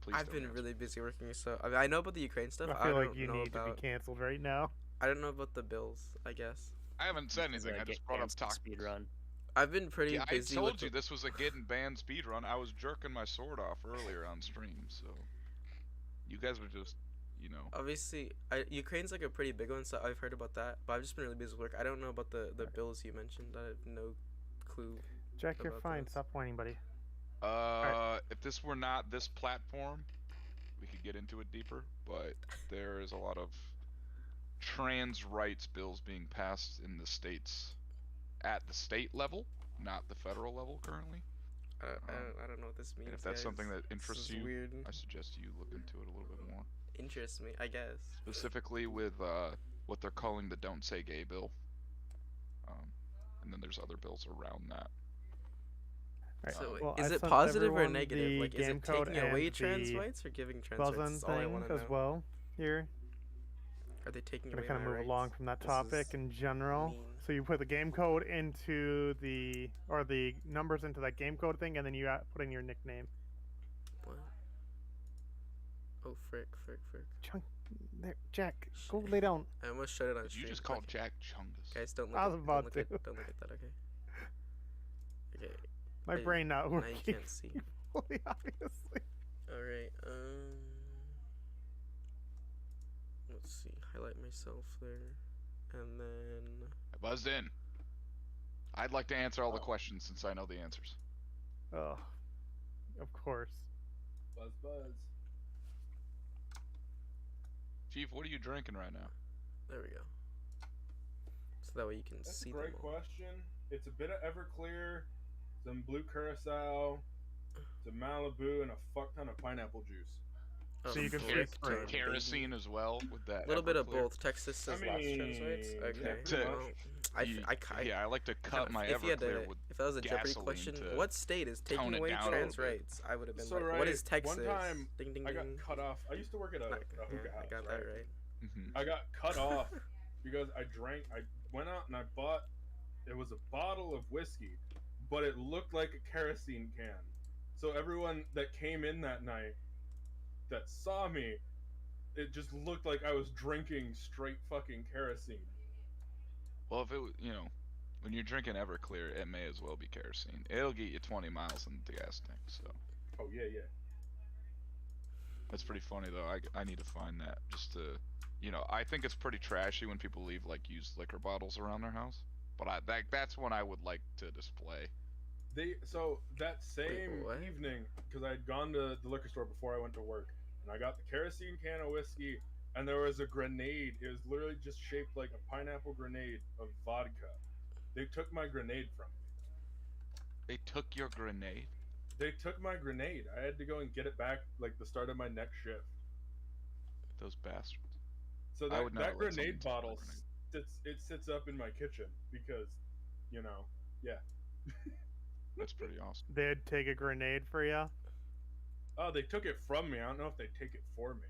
Please I've don't been answer. really busy working, so I mean, I know about the Ukraine stuff. I feel like don't you know need to about. be canceled right now. I don't know about the bills. I guess I haven't said This is anything. a I get just brought up canceled talk. speed run. I've been pretty Yeah, I busy. told with you this was a getting banned speed run. I was jerking my sword off earlier on stream, so you guys were just, you know. Obviously, Ukraine's like a pretty big one, so I've heard about that. But I've just been really busy with work. I don't know about the bills you mentioned. I have no clue. Jack, you're about fine. those. Stop whining, buddy. If this were not this platform, we could get into it deeper. But there is a lot of trans rights bills being passed in the states at the state level, not the federal level currently. I don't know what this means. And if that's something that This interests is you, weird. I suggest you look into it a little bit more. Interests me, I guess. Specifically with what they're calling the "Don't Say Gay" bill, and then there's other bills around that. Right. So Well, is I it sent positive or everyone negative? the Like, is game it code taking away and trans the rights or giving trans Buzzin rights? That's all I thing want to as know. well here. Are they taking Gonna away kind of my move rights? along from that This topic is in general. mean. So you put the game code into the numbers into that game code thing, and then you put in your nickname. What? Oh, frick. Chunk, there, Jack, go Shit. lay down. I almost shut it on Did stream. you just call Okay. Jack Chungus? Guys, don't look I at, was about to. don't look at that, okay? Okay, My Hey, brain not now working. you can't see. fully, obviously. Alright, let's see, highlight myself there, and then, I buzzed in. I'd like to answer all the questions since I know the answers. Oh, of course. Buzz. Chief, what are you drinking right now? there we go. So that way you can That's see a them great all. question. It's a bit of Everclear, some blue curacao, some Malibu, and a fuck ton of pineapple juice. Oh, So you can frick, switch John, Kerosene baby. as well with that. A little bit of Everclear. both. Texas says I lots of trans rights. mean, Okay, yeah, pretty To- well, Yeah, I like to cut my if you had Everclear to, with if that was a Jeopardy gasoline question, to what state is tone taking it away down a trans little bit. rights? I would have been So, like, what right, is Texas? one time Ding ding I got ding. cut off. I used to work at a Yeah, hookah house. I got that right. Mhm. I got cut off because I went out and I bought, it was a bottle of whiskey, but it looked like a kerosene can. So everyone that came in that night that saw me, it just looked like I was drinking straight fucking kerosene. Well, if it when you're drinking Everclear, it may as well be kerosene. It'll get you 20 miles in the gas tank, so Oh, yeah. that's pretty funny though. I need to find that just to, I think it's pretty trashy when people leave like used liquor bottles around their house. But that's one I would like to display. So that same what? evening, because I had gone to the liquor store before I went to work, and I got the kerosene can of whiskey, and there was a grenade. It was literally just shaped like a pineapple grenade of vodka. They took my grenade from me. They took your grenade. They took my grenade. I had to go and get it back like the start of my next shift. Those bastards. So I would never that let someone grenade take my bottle grenade. sits up in my kitchen because, yeah. That's pretty awesome. They'd take a grenade for you. Oh, they took it from me. I don't know if they take it for me.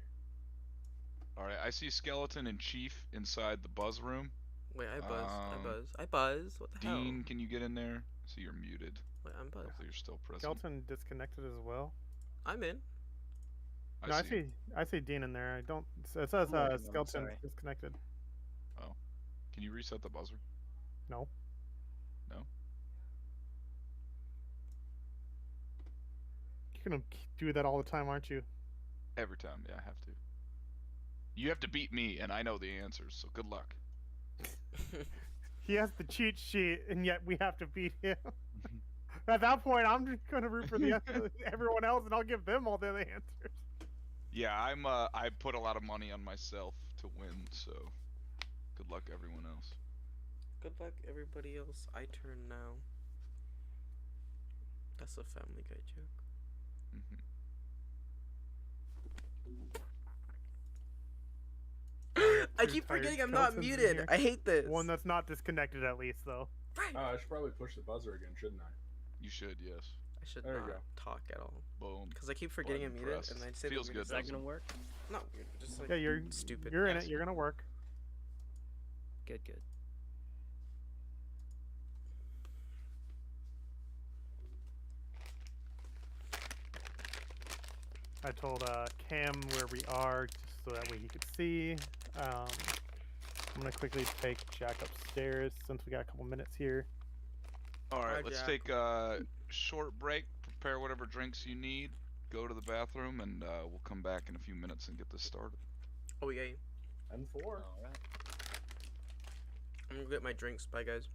All right, I see Skeleton and Chief inside the buzz room. Wait, I buzz. Um, I buzz. What the Dean, hell? can you get in there? I see you're muted. Wait, I'm buzz. Hopefully you're still present. Skeleton disconnected as well. I'm in. No, I see Dean in there. I don't. It says I'm looking, I'm Skeleton sorry. disconnected. Can you reset the buzzer? No. No? You're gonna do that all the time, aren't you? Every time, yeah, I have to. You have to beat me, and I know the answers, so good luck. He has the cheat sheet, and yet we have to beat him. At that point, I'm just gonna root for everyone else, and I'll give them all the answers. Yeah, I put a lot of money on myself to win, so good luck everyone else. Good luck, everybody else. I turn now. That's a Family Guy joke. Mhm. I Too keep tired forgetting I'm not Skeleton's in muted. here. I hate this. One that's not disconnected, at least, though. I should probably push the buzzer again, shouldn't I? You should, yes. I should There you not go. talk at all. Boom. Because I keep forgetting I'm Button muted, press. and I say Feels the good, weirdest Is that doesn't gonna work? Not weird, just like Yeah, you're stupid. You're in Yes. it. You're gonna work. Good. I told Cam where we are just so that way he could see. I'm gonna quickly take Jack upstairs since we got a couple minutes here. All right, Hi, let's Jack. take a short break. Prepare whatever drinks you need. Go to the bathroom, and we'll come back in a few minutes and get this started. Oh yeah. And 4. All right. I'm gonna get my drinks. Bye, guys.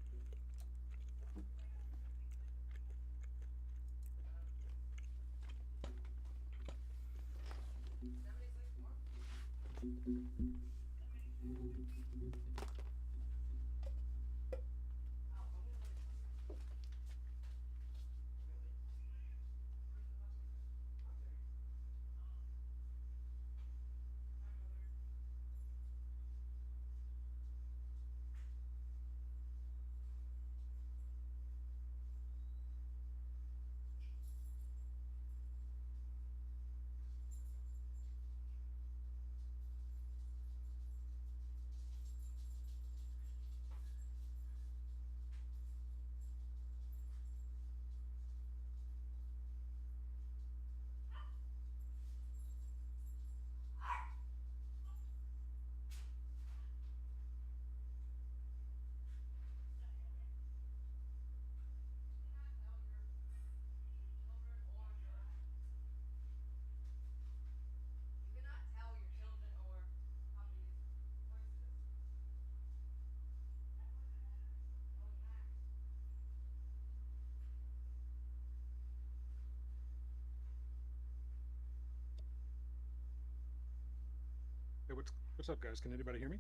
Hey, what's up, guys? Can anybody hear me?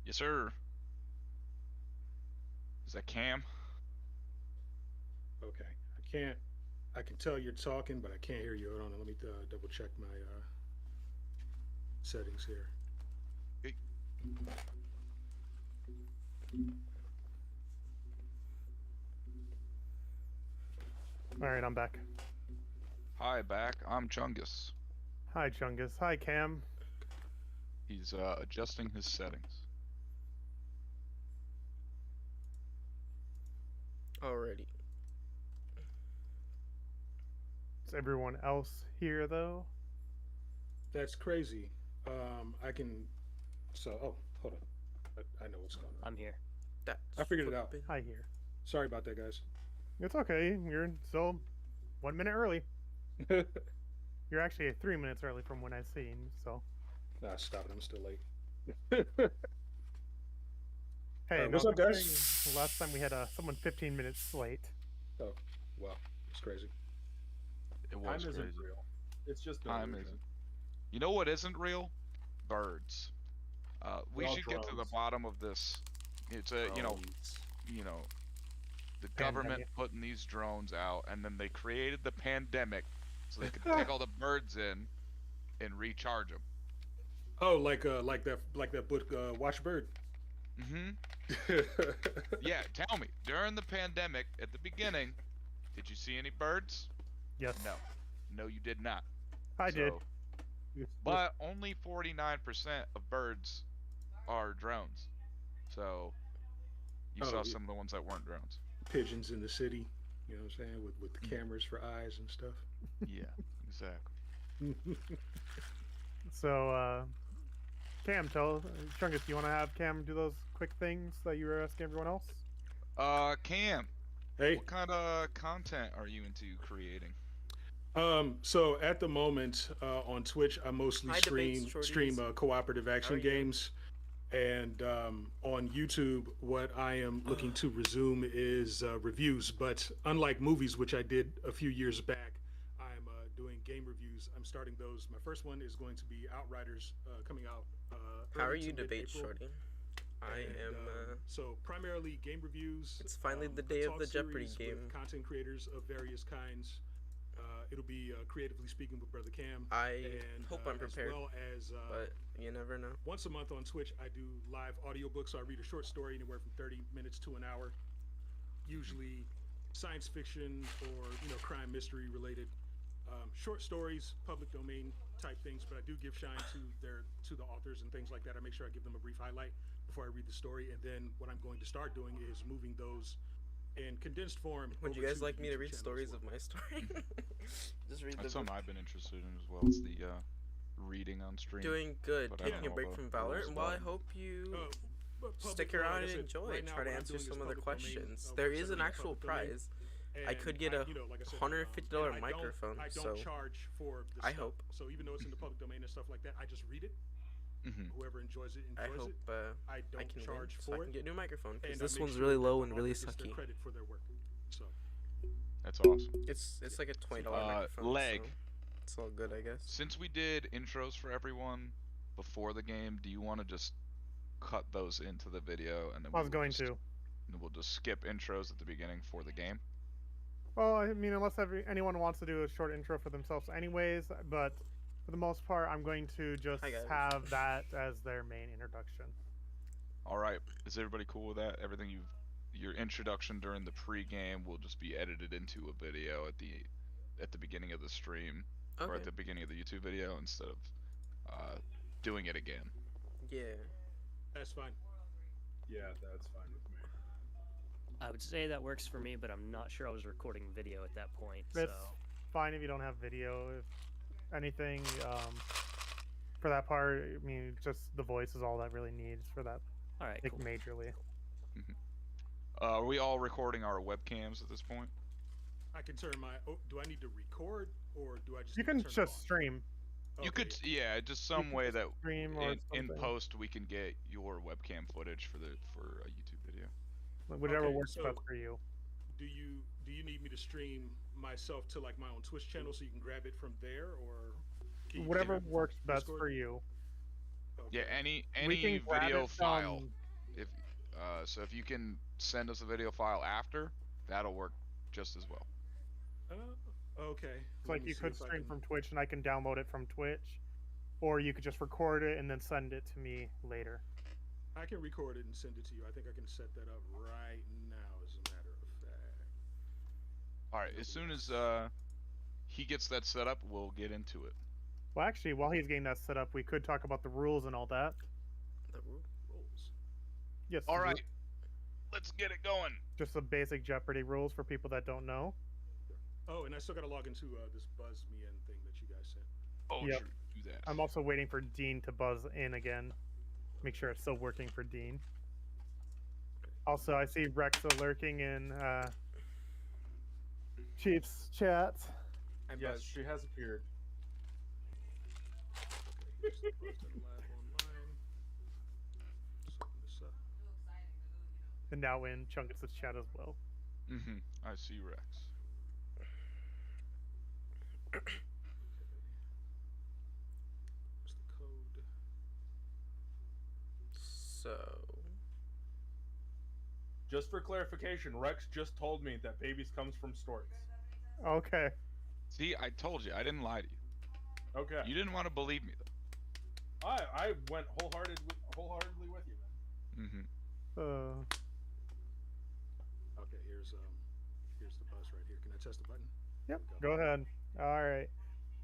Yes, sir. Is that Cam? Okay. I can tell you're talking, but I can't hear you. Hold on, let me double check my settings here. Okay. All right, I'm back. Hi, back. I'm Chungus. Hi, Chungus. Hi, Cam. He's adjusting his settings. Alrighty. Is everyone else here though? That's crazy. I can. So, oh, hold on. I know what's going on. I'm here. That's I figured it out. flippin'. Hi here. Sorry about that, guys. It's okay. You're still 1 minute early. You're actually 3 minutes early from when I seen. So Nah, stop it. I'm still late. hey, what's no up, big guys? thing. Last time we had someone 15 minutes late. Oh, well, it's crazy. It Time was isn't crazy. real. It's just Time delusion. isn't. You know what isn't real? Birds. We They're all should get to the drones. bottom of this. It's a Drones. the government Pandemic. putting these drones out, and then they created the pandemic so they could take all the birds in and recharge them. Oh, like that book, Watchbird. Mm-hmm. Yeah, tell me. During the pandemic, at the beginning, did you see any birds? Yes. No. No, you did not. I did. But only 49% of birds are drones. So you Oh, saw yeah. some of the ones that weren't drones. Pigeons in the city. You know what I'm saying? With the cameras for eyes and stuff. Yeah, exactly. So, Cam, Chungus, do you want to have Cam do those quick things that you were asking everyone else? Cam, Hey. what kind of content are you into creating? So at the moment on Twitch, I mostly Hi, debates, stream shorties. cooperative How action are you? games, and on YouTube, what I am looking to resume is reviews. But unlike movies, which I did a few years back, I'm doing game reviews. I'm starting those. My first one is going to be Outriders, coming out. How are early to you, debate mid-April. shorty? I And, am. so primarily game reviews. It's finally the a day of talk the Jeopardy series game. with content creators of various kinds. It'll be creatively speaking with Brother Cam. I And, hope I'm prepared, As well as but you never know. once a month on Twitch, I do live audiobooks. So I read a short story anywhere from 30 minutes to an hour, usually science fiction or crime mystery related. Short stories, public domain type things, but I do give shine to the authors and things like that. I make sure I give them a brief highlight before I read the story, and then what I'm going to start doing is moving those in condensed form. Would you over guys to like me to YouTube read channel as stories well. of my story? Just read the That's book. something I've been interested in as well. It's the reading on stream. Doing good. But I Taking don't a know break all from the rules Valorant. Well, I about it. hope you But stick public, around like I and said, enjoy. right now Try to what I'm answer doing is some of the public domain, questions. There works is under an the actual public domain. prize. I could And get a like I said, $150 and microphone. I don't So charge for the I stuff. hope. So even though it's in the public domain and stuff like that, I just read it. Whoever enjoys it I enjoys hope it. I don't I can charge win, so I for can it. get a new microphone because And this I make one's sure really that low the and really author gets their sucky. credit for their work. So That's awesome. It's like a $20 microphone. Leg. So it's all good, I guess. Since we did intros for everyone before the game, do you want to just cut those into the video and then I was going to. we'll just skip intros at the beginning for the game? Well, I mean, unless anyone wants to do a short intro for themselves anyways, but for the most part, I'm going to just Hi, guys. have that as their main introduction. All right. Is everybody cool with that? Everything your introduction during the pre-game will just be edited into a video at the beginning of the stream or at Okay. the beginning of the YouTube video instead of doing it again. Yeah. that's fine. Yeah, that's fine with me. I would say that works for me, but I'm not sure I was recording video at that point. It's So fine if you don't have video. If anything, for that part, I mean, just the voice is all that really needs for that, all right, like, cool. majorly. Are we all recording our webcams at this point? I can turn my. Oh, do I need to record or do I just? You need to can turn it just on? stream. You Okay, could, yeah, just You some can way just that stream or in something. post we can get your webcam footage for a YouTube video. Whatever Okay, works so- best for you. Do you need me to stream myself to like my own Twitch channel so you can grab it from there, or can you Whatever stream it from works best Discord? for you. Okay. Yeah, any We can grab video it file. from- If so, if you can send us a video file after, that'll work just as well. Okay. It's Let like me you see could if I stream can- from Twitch and I can download it from Twitch, or you could just record it and then send it to me later. I can record it and send it to you. I think I can set that up right now, as a matter of fact. All right, as soon as he gets that set up, we'll get into it. Well, actually, while he's getting that set up, we could talk about the rules and all that. The rule. Rules. Yes. All right, let's get it going. Just the basic Jeopardy rules for people that don't know. Oh, and I still got to log into this Buzz Me In thing that you guys sent. Oh, Yep. sure, do that. I'm also waiting for Dean to buzz in again. Make sure it's still working for Dean. Also, I see Rexa lurking in Chief's chat. I Yes, buzzed. she has appeared. Here's the Buzz That Live Online. Let's open this up. And now in Chungus' chat as well. I see Rex. What's the code? So Just for clarification, Rex just told me that babies comes from storks. Okay. See, I told you, I didn't lie to you. Okay. You didn't want to believe me though. I went wholeheartedly with you then. Okay, here's the buzz right here. Can I test the button? Yep. There Go we ahead. All right.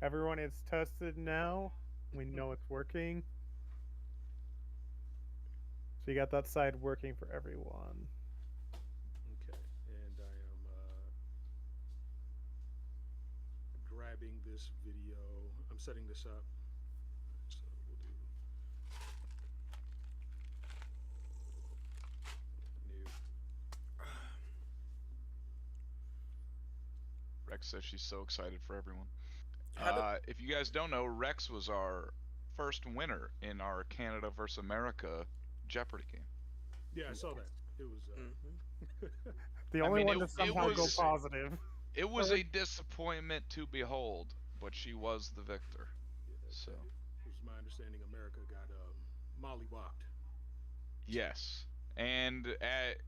Everyone, it's tested now. We know it's working. So you got that side working for everyone. Okay, and I am grabbing this video. I'm setting this up. So we'll do new. Rex says she's so excited for everyone. How do- If you guys don't know, Rex was our first winner in our Canada vs. America Jeopardy game. Yeah, I saw that. It was. The I only mean, one it- to it somehow go was- positive. It was a disappointment to behold, but she was the victor. So, It was my understanding America got mollywopped. yes. And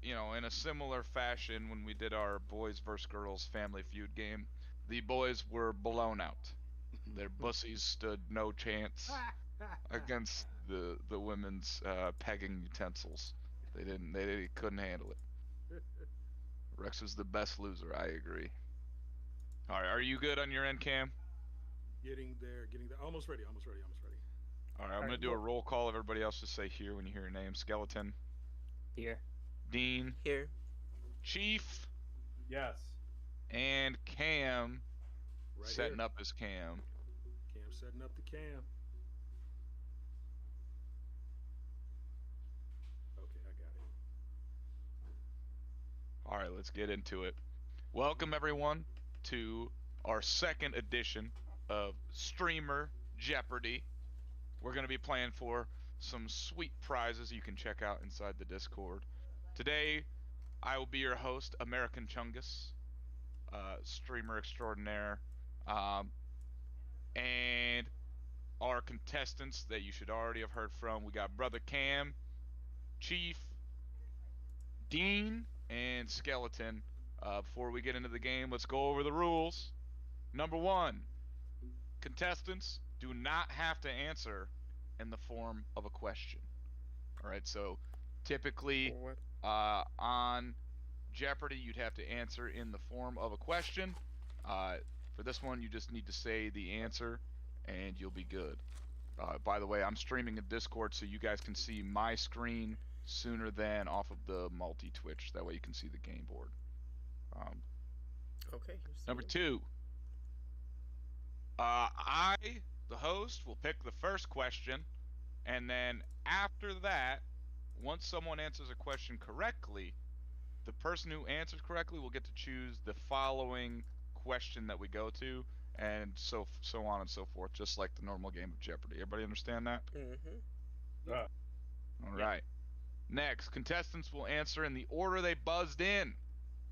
in a similar fashion, when we did our boys vs. girls Family Feud game, the boys were blown out. Their bussies stood no chance against the women's pegging utensils. They couldn't handle it. Rex was the best loser, I agree. All right, are you good on your end, Cam? Getting there. Almost ready. Almost ready. All right, I'm gonna do a roll call. Everybody else just say here when you hear your name. Skeleton, Here. Dean, here. Chief, Yes. And Cam Right setting here. up his cam. Cam setting up the cam. Okay, I got it. All right, let's get into it. Welcome everyone to our second edition of Streamer Jeopardy. We're going to be playing for some sweet prizes you can check out inside the Discord. Today, I will be your host, American Chungus, streamer extraordinaire, and our contestants that you should already have heard from. We got Brother Cam, Chief, Dean, and Skeleton. Before we get into the game, let's go over the rules. Number one, contestants do not have to answer in the form of a question. All right, so typically For what? on Jeopardy, you'd have to answer in the form of a question. For this one, you just need to say the answer and you'll be good. By the way, I'm streaming in Discord so you guys can see my screen sooner than off of the multi-Twitch. That way you can see the game board. Okay. Number two, I, the host, will pick the first question, and then after that, once someone answers a question correctly, the person who answers correctly will get to choose the following question that we go to, and so on and so forth, just like the normal game of Jeopardy. Everybody understand that? Mm-hmm. All right. Next, contestants will answer in the order they buzzed in.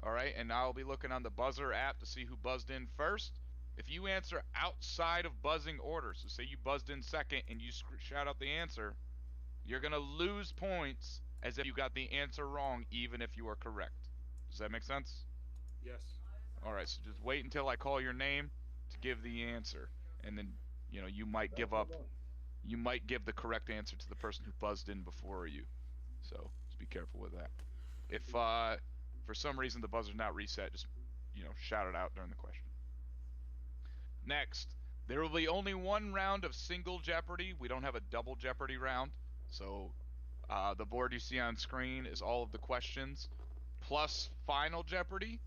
All right, and I'll be looking on the buzzer app to see who buzzed in first. If you answer outside of buzzing order, so say you buzzed in second and you shout out the answer, you're going to lose points as if you got the answer wrong, even if you are correct. Does that make sense? Yes. All right, so just wait until I call your name to give the answer, and then you might give up. You might give the correct answer to the person who buzzed in before you. So just be careful with that. If for some reason the buzzer's not reset, just shout it out during the question. Next, there will be only one round of single Jeopardy. We don't have a double Jeopardy round. So the board you see on screen is all of the questions plus Final Jeopardy,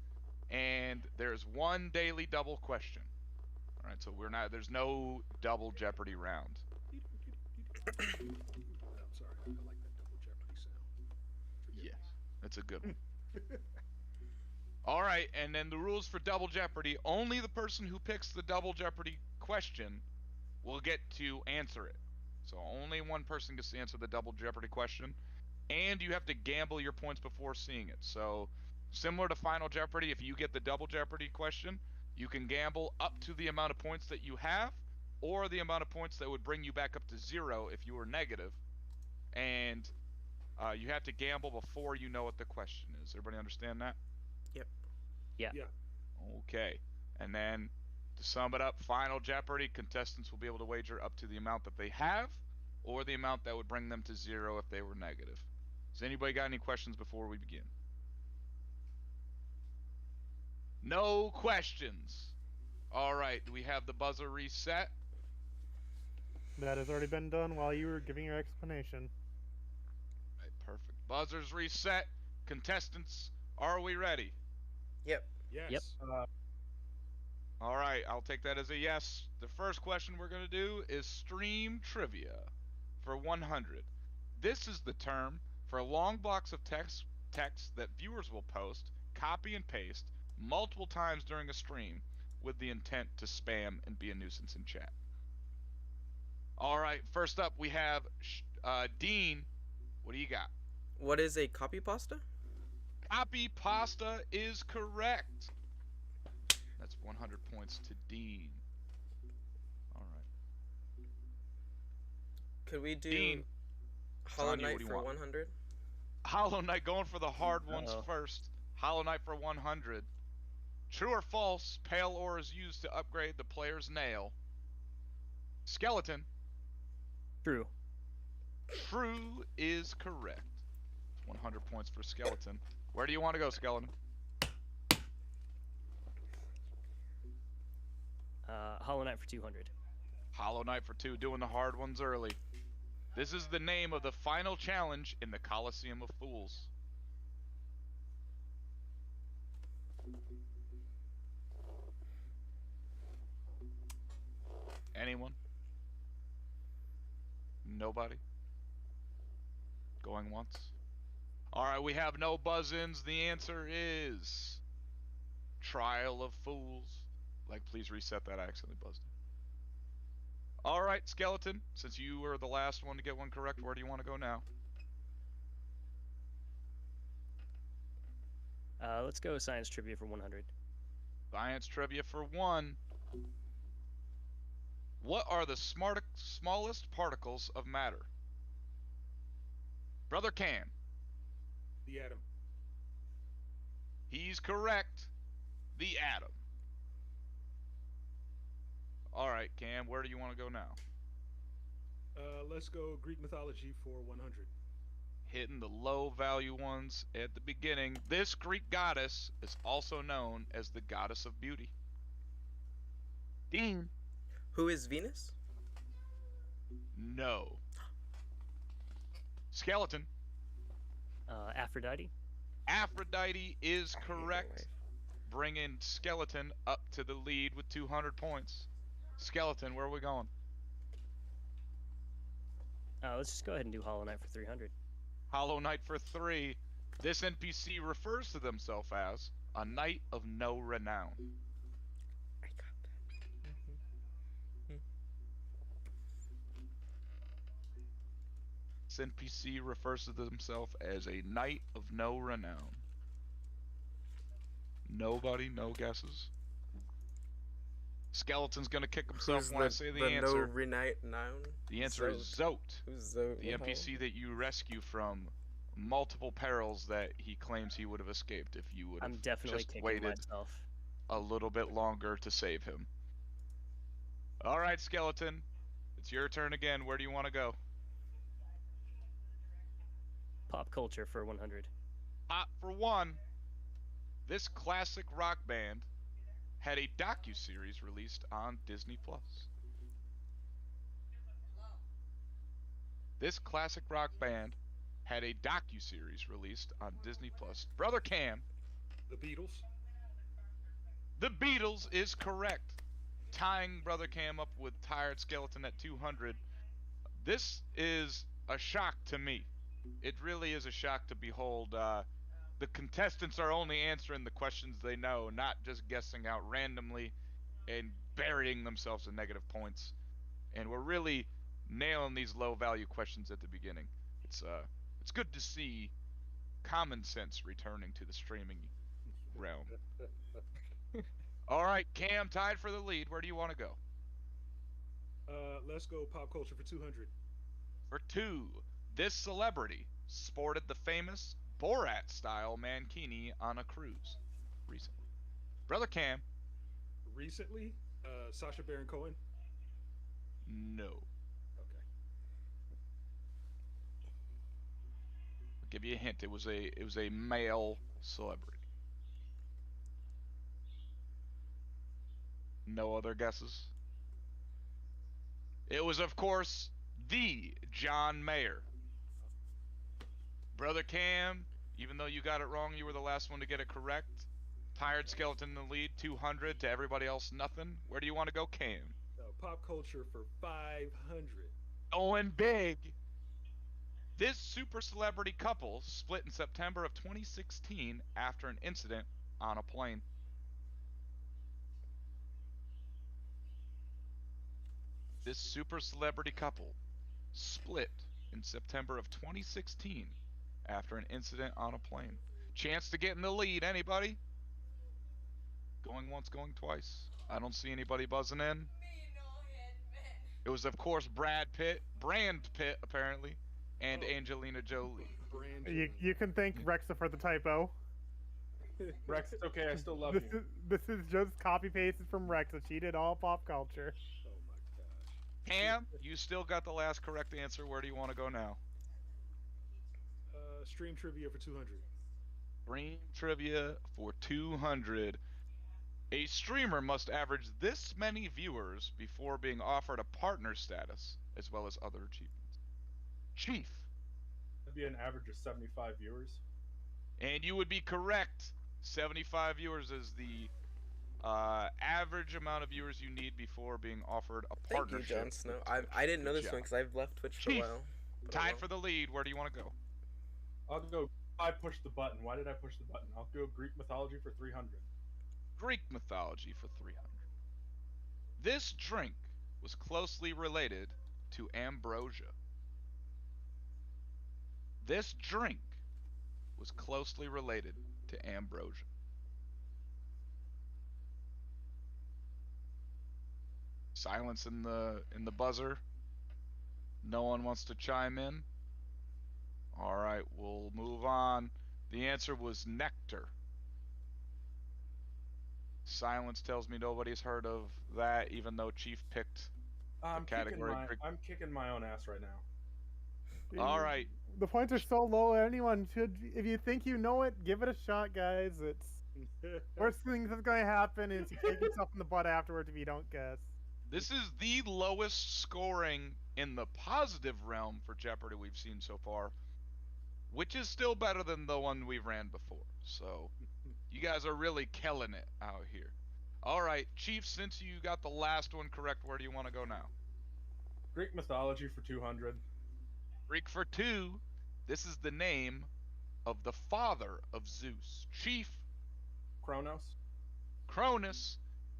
and there's one daily double question. All right, so there's no double Jeopardy round. I'm sorry. I like that double Jeopardy sound. Yes, that's a good one. All right, and then the rules for double Jeopardy: only the person who picks the double Jeopardy question will get to answer it. So only one person gets to answer the double Jeopardy question, and you have to gamble your points before seeing it. So similar to Final Jeopardy, if you get the double Jeopardy question, you can gamble up to the amount of points that you have, or the amount of points that would bring you back up to 0 if you were negative. And you have to gamble before you know what the question is. Everybody understand that? Yep. Yeah. Yeah. Okay. And then to sum it up, Final Jeopardy, contestants will be able to wager up to the amount that they have, or the amount that would bring them to 0 if they were negative. Does anybody got any questions before we begin? No questions. All right. Do we have the buzzer reset? That has already been done while you were giving your explanation. Right, perfect. Buzzers reset. Contestants, are we ready? Yep. Yes. Yep. All right, I'll take that as a yes. The first question we're going to do is stream trivia for 100. This is the term for long blocks of text that viewers will post, copy and paste multiple times during a stream with the intent to spam and be a nuisance in chat. All right, first up we have Dean. What do you got? What is a copy pasta? Copy pasta is correct. That's 100 points to Dean. All right. Could we do Dean, Hollow on you, what Knight do you for want? 100? Hollow Knight going for the hard ones Uh-oh. first. Hollow Knight for 100. True or false, pale ore is used to upgrade the player's nail. Skeleton. True. True is correct. 100 points for Skeleton. Where do you want to go, Skeleton? Hollow Knight for 200. Hollow Knight for 2, doing the hard ones early. This is the name of the final challenge in the Coliseum of Fools. Anyone? Nobody? Going once? Alright, we have no buzz-ins. The answer is Trial of Fools. Like, please reset that. I accidentally buzzed it. Alright, Skeleton. Since you were the last one to get one correct, where do you want to go now? Let's go science trivia for 100. Science trivia for 1. What are the smallest particles of matter? Brother Cam. The atom. He's correct. The atom. Alright, Cam, where do you want to go now? Let's go Greek mythology for 100. Hitting the low value ones at the beginning. This Greek goddess is also known as the goddess of beauty. Dean. Who is Venus? No. Skeleton. Aphrodite. Aphrodite is correct, wife. bringing Skeleton up to the lead with 200 points. Skeleton, where are we going? Let's just go ahead and do Hollow Knight for 300. Hollow Knight for 3. This NPC refers to themselves as a knight of no renown. I got that. This NPC refers to themselves as a knight of no renown. Nobody, no guesses. Skeleton's gonna kick himself Who's when I say the answer. No renite noun? The answer is Zote, Who's Zote? the NPC that you rescue from multiple perils that he claims he would have escaped if you would I'm have definitely just kicking waited myself. a little bit longer to save him. Alright, Skeleton. It's your turn again. Where do you want to go? Pop culture for 100. Pop for 1. This classic rock band had a docu-series released on Disney+. This classic rock band had a docu-series released on Disney+. Brother Cam. The Beatles. The Beatles is correct. Tying Brother Cam up with Tired Skeleton at 200. This is a shock to me. It really is a shock to behold. The contestants are only answering the questions they know, not just guessing out randomly and burying themselves in negative points. And we're really nailing these low value questions at the beginning. It's good to see common sense returning to the streaming realm. All right, Cam, tied for the lead. Where do you want to go? Let's go pop culture for 200. For 2, this celebrity sported the famous Borat-style mankini on a cruise recently. Brother Cam. Recently, Sacha Baron Cohen. No. Okay. I'll give you a hint. It was a male celebrity. No other guesses? It was, of course, the John Mayer. Brother Cam, even though you got it wrong, you were the last one to get it correct. Tired Skeleton in the lead, 200 to everybody else, nothing. Where do you want to go, Cam? Pop culture for 500. Going big. This super celebrity couple split in September of 2016 after an incident on a plane. This super celebrity couple split in September of 2016 after an incident on a plane. Chance to get in the lead, anybody? Going once, going twice. I don't see anybody buzzing in. It was, of course, Brad Pitt, apparently, and Angelina Jolie. You can thank Rexa for the typo. Rex, it's okay. I still love you. This is just copy pasted from Rexa. She did all pop culture. Oh my gosh. Cam, you still got the last correct answer. Where do you want to go now? Stream trivia for 200. Stream trivia for 200. A streamer must average this many viewers before being offered a partner status, as well as other achievements. Chief. That'd be an average of 75 viewers. And you would be correct. 75 viewers is the Average amount of viewers you need before being offered a Thank you, partnership. Jon Snow. with I Twitch. didn't know Good this one job. because I've left Twitch for a Chief, while. but oh Tied well. for the lead. Where do you want to go? I'll go. I pushed the button. Why did I push the button? I'll go Greek mythology for 300. Greek mythology for 300. This drink was closely related to ambrosia. This drink was closely related to ambrosia. Silence in the buzzer. No one wants to chime in. All right, we'll move on. The answer was nectar. Silence tells me nobody's heard of that, even though Chief picked the category. I'm kicking my own ass right now. All right. The points are so low. Anyone should, if you think you know it, give it a shot, guys. It's worst thing that's going to happen is you take yourself in the butt afterwards if you don't guess. This is the lowest scoring in the positive realm for Jeopardy we've seen so far, which is still better than the one we ran before. So you guys are really killing it out here. All right, Chief, since you got the last one correct, where do you want to go now? Greek mythology for 200. Greek for 2. This is the name of the father of Zeus. Chief. Kronos. Cronus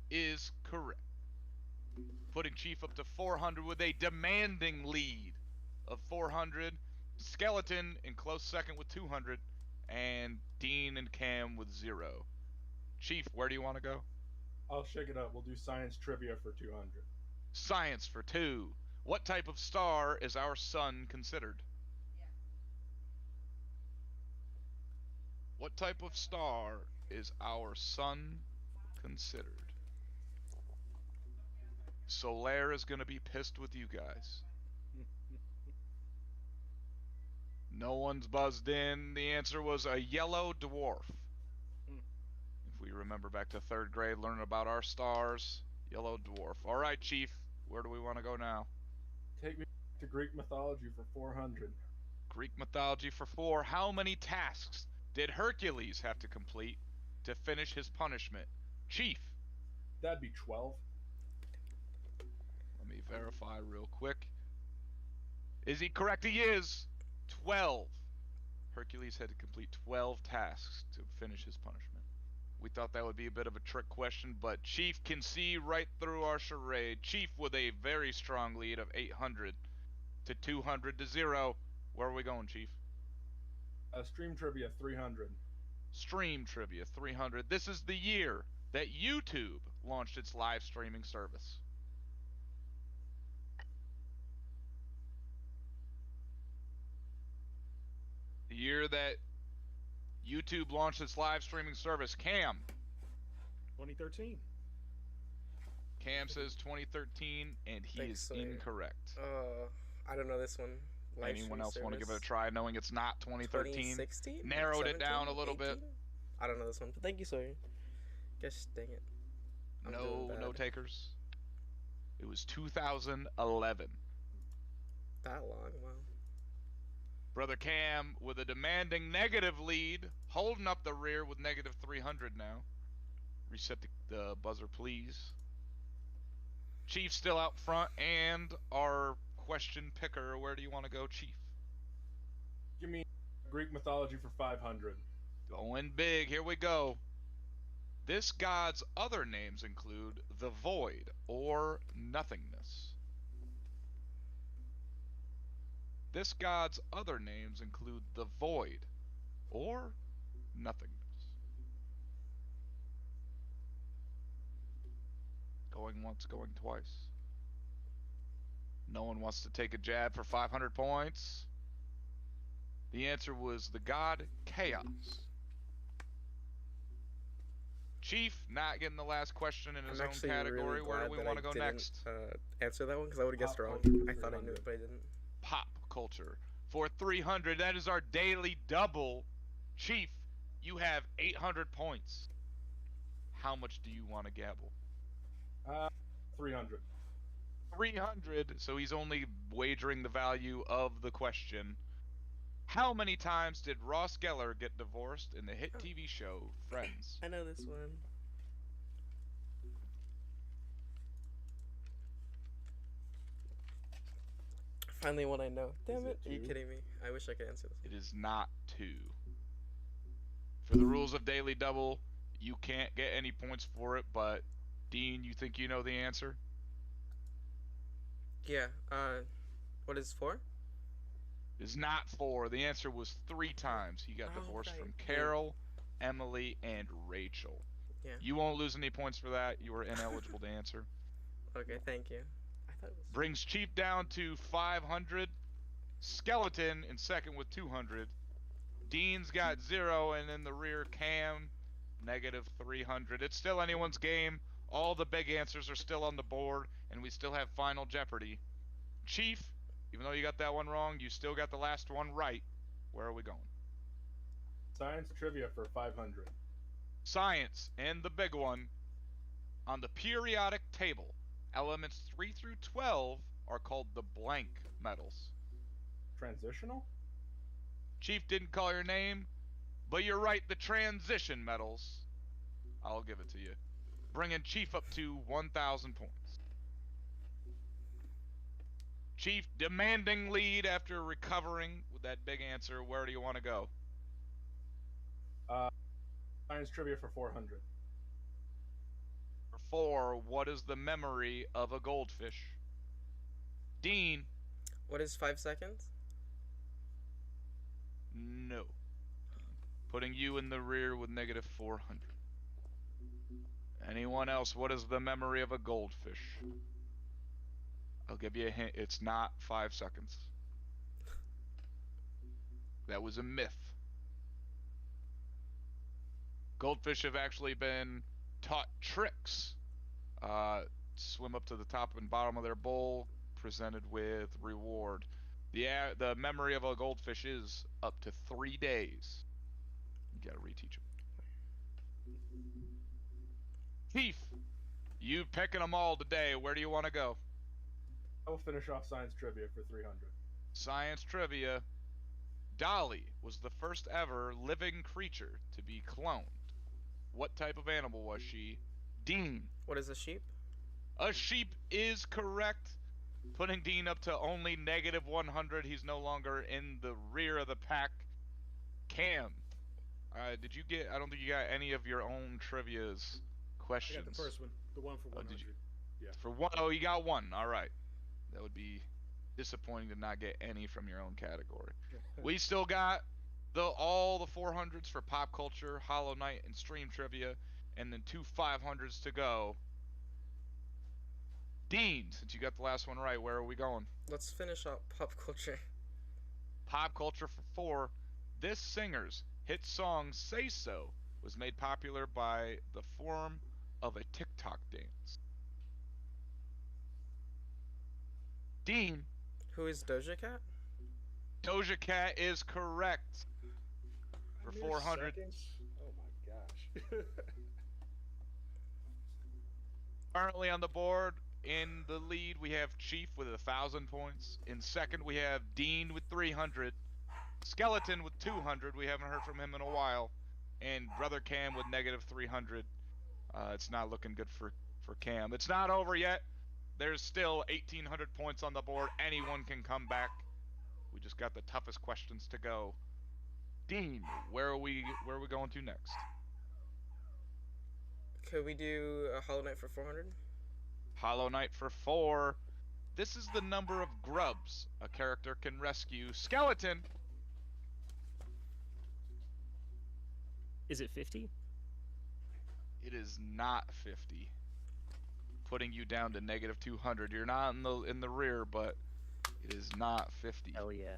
is correct. Putting Chief up to 400 with a demanding lead of 400. Skeleton in close second with 200. And Dean and Cam with 0. Chief, where do you want to go? I'll shake it up. We'll do science trivia for 200. Science for 2. What type of star is our sun considered? What type of star is our sun considered? Solaire is going to be pissed with you guys. No one's buzzed in. The answer was a yellow dwarf. If we remember back to 3rd grade, learning about our stars, yellow dwarf. All right, Chief, where do we want to go now? Take me to Greek mythology for 400. Greek mythology for 4. How many tasks did Hercules have to complete to finish his punishment? Chief. That'd be 12. Let me verify real quick. Is he correct? He is. 12. Hercules had to complete 12 tasks to finish his punishment. We thought that would be a bit of a trick question, but Chief can see right through our charade. Chief with a very strong lead of 800 to 200 to 0. Where are we going, Chief? Stream trivia 300. Stream trivia 300. This is the year that YouTube launched its live streaming service. The year that YouTube launched its live streaming service. Cam. 2013. Cam says 2013, and he Thanks, is Sawyer. incorrect. I don't know this one. Live Anyone stream else want to give it a service. try, knowing it's not 2013? 2016? Narrowed it down a little 18? bit. I don't know this one, but thank you, Sawyer. Guess, dang it. I'm doing No bad. takers. It was 2011. That long, wow. Brother Cam with a demanding negative lead, holding up the rear with negative 300 now. Reset the buzzer, please. Chief still out front, and our question picker. Where do you want to go, Chief? Give me Greek mythology for 500. Going big. Here we go. This god's other names include the void or nothingness. This god's other names include the void or nothingness. Going once, going twice. No one wants to take a jab for 500 points. The answer was the god Chaos. Chief not getting the last question in his I'm own actually category. really Where glad do we that want I to go didn't, next? Answer that one because I would have guessed Pop wrong. culture I thought I knew 300. it, but I didn't. Pop culture for 300. That is our daily double. Chief, you have 800 points. How much do you want to gamble? 300. 300. So he's only wagering the value of the question. How many times did Ross Geller get divorced in the hit TV show Friends? I know this one. Finally one I know. Damn it it. Are you two? kidding me? I wish I could answer this. It is not 2. For the rules of Daily Double, you can't get any points for it, but Dean, you think you know the answer? Yeah, what is 4? It is not 4. The answer was 3 times. He got Oh, divorced from right. Carol, Emily, and Rachel. Yeah. You won't lose any points for that. You are ineligible to answer. Okay, thank you. I thought it was... Brings Chief down to 500. Skeleton in second with 200. Dean's got 0, and in the rear, Cam, negative 300. It's still anyone's game. All the big answers are still on the board, and we still have Final Jeopardy. Chief, even though you got that one wrong, you still got the last one right. Where are we going? Science trivia for 500. Science, and the big one. On the periodic table, elements 3 through 12 are called the blank metals. Transitional? Chief didn't call your name, but you're right, the transition metals. I'll give it to you. Bringing Chief up to 1,000 points. Chief demanding lead after recovering with that big answer. Where do you want to go? Science trivia for 400. For 4, what is the memory of a goldfish? Dean. What is 5 seconds? No. Putting you in the rear with negative 400. Anyone else? What is the memory of a goldfish? I'll give you a hint. It's not 5 seconds. That was a myth. Goldfish have actually been taught tricks. Swim up to the top and bottom of their bowl, presented with reward. The memory of a goldfish is up to 3 days. You gotta reteach them. Chief, you picking them all today. Where do you want to go? I will finish off science trivia for 300. Science trivia. Dolly was the first ever living creature to be cloned. What type of animal was she? Dean. What is a sheep? A sheep is correct. Putting Dean up to only negative 100. He's no longer in the rear of the pack. Cam, did you get... I don't think you got any of your own trivia's questions. I got the first one, the one for 100. Did you? Yeah. For 1, oh, you got 1. All right. That would be disappointing to not get any from your own category. We still got all the 400s for pop culture, Hollow Knight, and stream trivia, and then 2 500s to go. Dean, since you got the last one right, where are we going? Let's finish up pop culture. Pop culture for 4. This singer's hit song "Say So" was made popular by the form of a TikTok dance. Dean. Who is Doja Cat? Doja Cat is correct. For 400. Oh my gosh. Currently on the board, in the lead, we have Chief with 1,000 points. In second, we have Dean with 300. Skeleton with 200. We haven't heard from him in a while. And Brother Cam with negative 300. It's not looking good for Cam. It's not over yet. There's still 1,800 points on the board. Anyone can come back. We just got the toughest questions to go. Dean, where are we going to next? Could we do a Hollow Knight for 400? Hollow Knight for 4. This is the number of grubs a character can rescue. Skeleton. Is it 50? It is not 50. Putting you down to negative 200. You're not in the rear, but it is not 50. Hell yeah.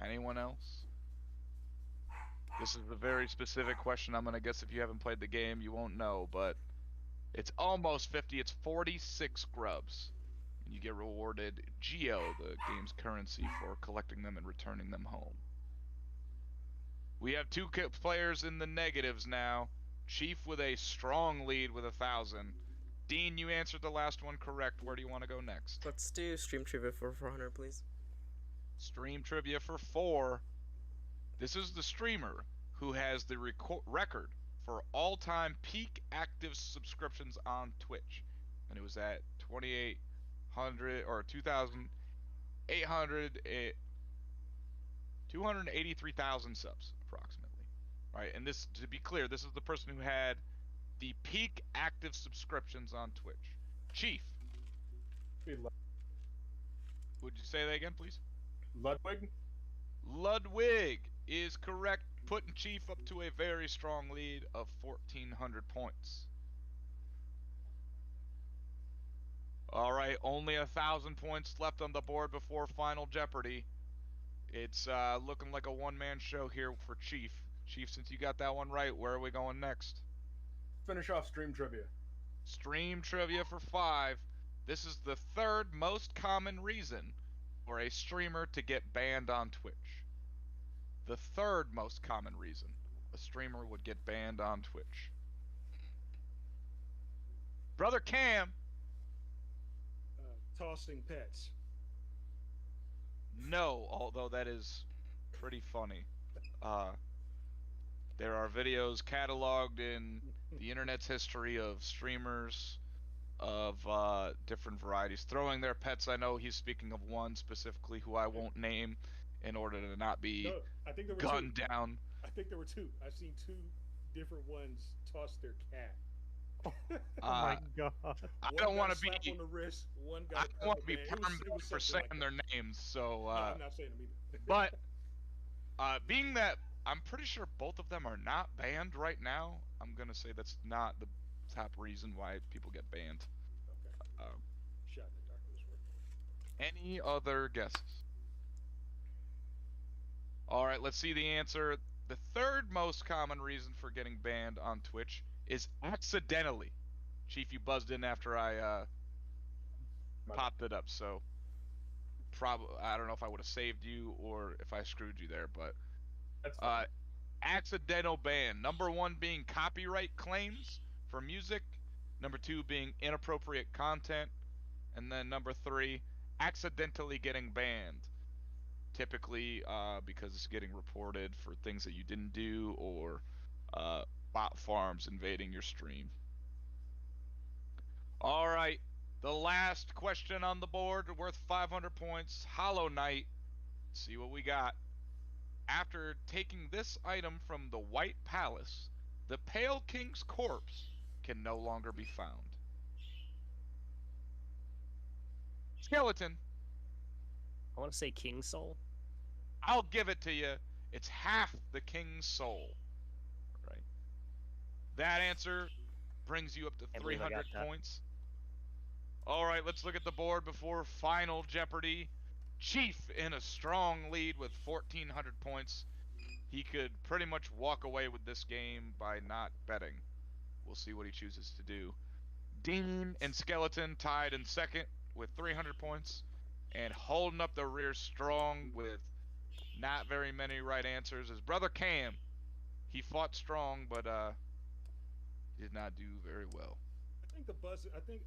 Anyone else? This is a very specific question. I'm gonna guess if you haven't played the game, you won't know, but it's almost 50. It's 46 grubs. And you get rewarded Geo, the game's currency, for collecting them and returning them home. We have 2 players in the negatives now. Chief with a strong lead with 1,000. Dean, you answered the last one correct. Where do you want to go next? Let's do stream trivia for 400, please. Stream trivia for 4. This is the streamer who has the record for all-time peak active subscriptions on Twitch. And it was at or 283,000 subs approximately. Right, and this, to be clear, this is the person who had the peak active subscriptions on Twitch. Chief, would you say that again, please? Ludwig? Ludwig is correct, putting Chief up to a very strong lead of 1,400 points. All right, only 1,000 points left on the board before Final Jeopardy. It's looking like a one-man show here for Chief. Chief, since you got that one right, where are we going next? Finish off stream trivia. Stream trivia for 5. This is the third most common reason for a streamer to get banned on Twitch. The third most common reason a streamer would get banned on Twitch. Brother Cam. Tossing pets. No, although that is pretty funny. There are videos cataloged in the internet's history of streamers of different varieties throwing their pets. I know he's speaking of one specifically who I won't name in order to not be No, I think there were gunned two. down. I think there were two. I've seen two different ones toss their cat. Oh my god! I One don't got want a to slap be. on the wrist. One I got don't want to be it was for something saying like their that. names. So, No, I'm not saying them either. but being that I'm pretty sure both of them are not banned right now, I'm gonna say that's not the top reason why people get banned. Okay. Shot in the dark this work. Any other guesses? All right, let's see the answer. The third most common reason for getting banned on Twitch is accidentally. Chief, you buzzed in after I popped it up, so I don't know if I would have saved you or if I screwed you there, but That's fine. accidental ban. Number 1 being copyright claims for music. Number 2 being inappropriate content. And then number 3, accidentally getting banned. Typically because it's getting reported for things that you didn't do or bot farms invading your stream. All right, the last question on the board worth 500 points. Hollow Knight. Let's see what we got. After taking this item from the White Palace, the Pale King's corpse can no longer be found. Skeleton. I want to say King Soul. I'll give it to you. It's half the King's soul. Right. That answer brings you up to Can't believe I got 300 that. points. All right, let's look at the board before Final Jeopardy. Chief in a strong lead with 1,400 points. He could pretty much walk away with this game by not betting. We'll see what he chooses to do. Dean and Skeleton tied in second with 300 points. And holding up the rear strong with not very many right answers is Brother Cam. He fought strong, but did not do very well. I think the buzz. I think.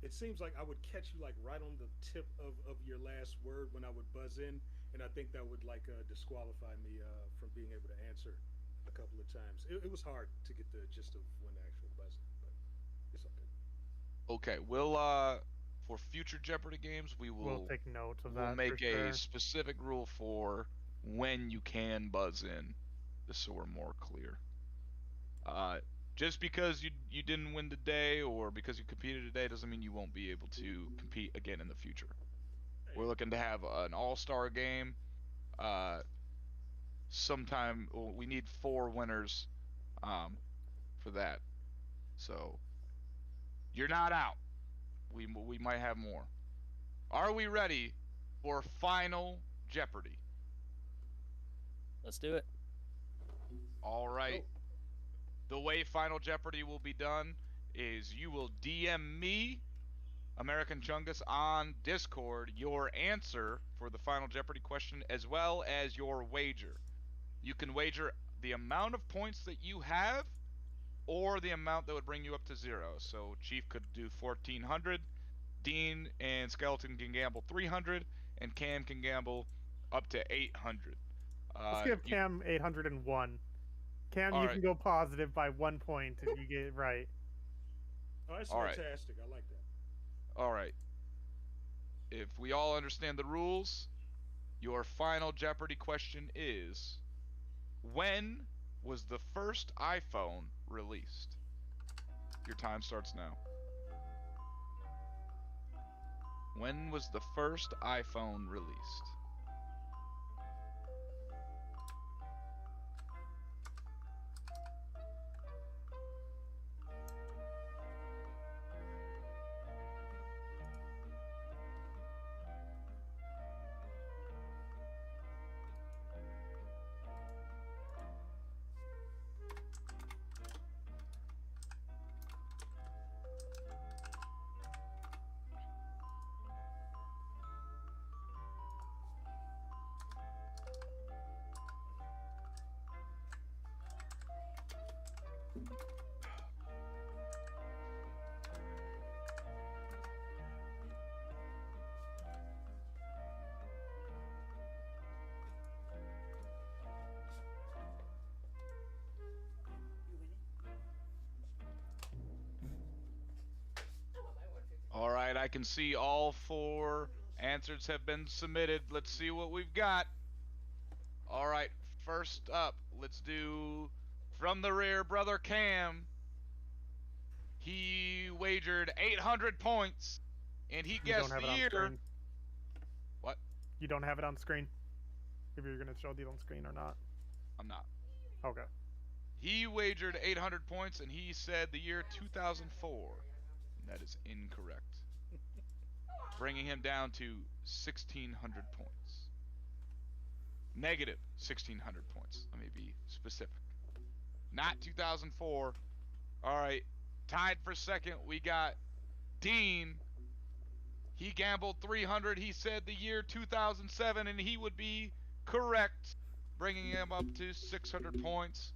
It seems like I would catch you like right on the tip of your last word when I would buzz in, and I think that would like disqualify me from being able to answer a couple of times. It was hard to get the gist of when the actual buzzing, but it's okay. Okay, we'll for future Jeopardy games We'll take notes of we'll that. make for a sure. specific rule for when you can buzz in, just so we're more clear. Just because you didn't win today or because you competed today doesn't mean you won't be able to compete again in the future. We're looking to have an all-star game. Sometime we need 4 winners for that. So you're not out. We might have more. Are we ready for Final Jeopardy? Let's do it. All right. The way Final Jeopardy will be done is you will DM me, American Chungus, on Discord your answer for the Final Jeopardy question as well as your wager. You can wager the amount of points that you have or the amount that would bring you up to 0. So Chief could do 1,400, Dean and Skeleton can gamble 300, and Cam can gamble up to 800. Let's give Cam 801. Cam, All you right. can go positive by 1 point if you get it right. Oh, that's All right. fantastic. I like that. All right. If we all understand the rules, your final Jeopardy question is: when was the first iPhone released? Your time starts now. When was the first iPhone released? All right, I can see all 4 answers have been submitted. Let's see what we've got. All right, first up, let's do from the rear, Brother Cam. He wagered 800 points, and he You guessed don't have the it on year. screen. What? You don't have it on screen. If you're gonna show it on screen or not. I'm not. Okay. He wagered 800 points, and he said the year 2004. And that is incorrect, bringing him down to 1,600 points. Negative 1,600 points. Let me be specific. Not 2004. All right. Tied for second, we got Dean. He gambled 300. He said the year 2007, and he would be correct, bringing him up to 600 points.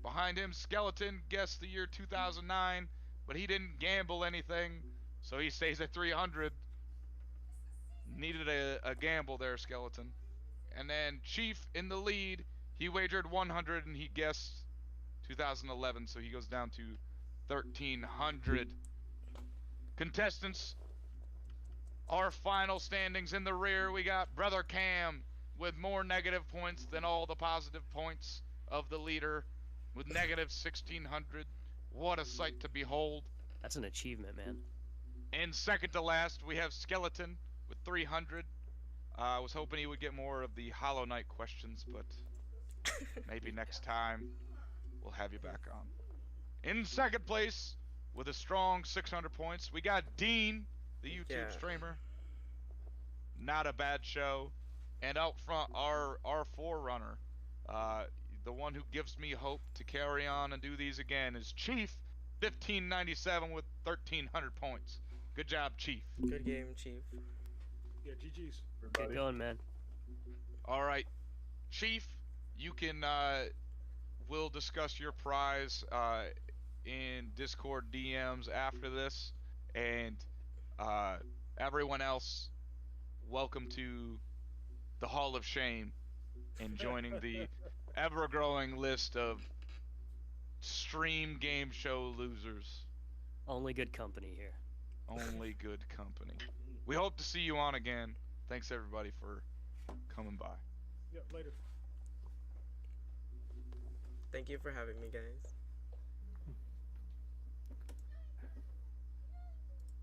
Behind him, Skeleton guessed the year 2009, but he didn't gamble anything, so he stays at 300. Needed a gamble there, Skeleton. And then Chief in the lead, he wagered 100 and he guessed 2011, so he goes down to 1,300. Contestants, our final standings in the rear, we got Brother Cam with more negative points than all the positive points of the leader with negative 1,600. What a sight to behold. That's an achievement, man. And second to last, we have Skeleton with 300. I was hoping he would get more of the Hollow Knight questions, but maybe next time we'll have you back on. In second place, with a strong 600 points, we got Dean, the YouTube streamer. Not a bad show. And out front, our forerunner, the one who gives me hope to carry on and do these again, is Chief, 1597 with 1,300 points. Good job, Chief. Good game, Chief. Yeah, GG's. Keep going, man. All right, Chief, you can, we'll discuss your prize in Discord DMs after this. And everyone else, welcome to the Hall of Shame and joining the ever-growing list of stream game show losers. Only good company here. Only good company. We hope to see you on again. Thanks everybody for coming by. Yep, later. Thank you for having me, guys.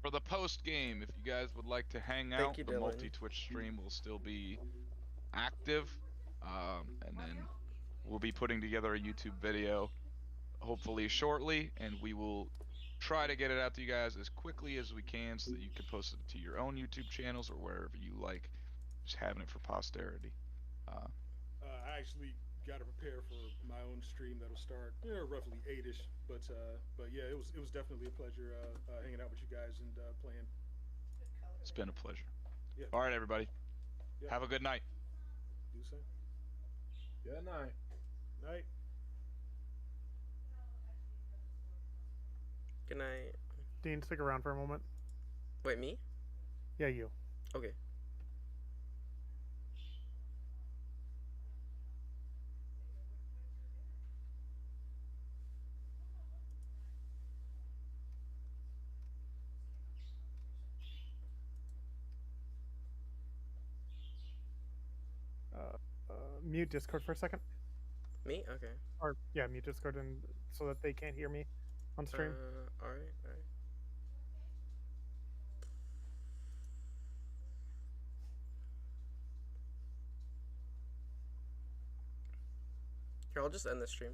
For the post game, if you guys would like to hang out, you, the Dylan. multi-Twitch stream will still be active. And then we'll be putting together a YouTube video hopefully shortly, and we will try to get it out to you guys as quickly as we can so that you can post it to your own YouTube channels or wherever you like, just having it for posterity. I actually got to prepare for my own stream that'll start roughly 8ish, but yeah, it was definitely a pleasure hanging out with you guys and playing. It's been a pleasure. Yeah. All right, everybody. Yeah. Have a good night. Do so. Good night. Night. Good night. Dean, stick around for a moment. Wait, me? Yeah, you. Okay. mute Discord for a second? Me? Okay. Or yeah, mute Discord and so that they can't hear me on stream. Alright, alright. Here, I'll just end the stream.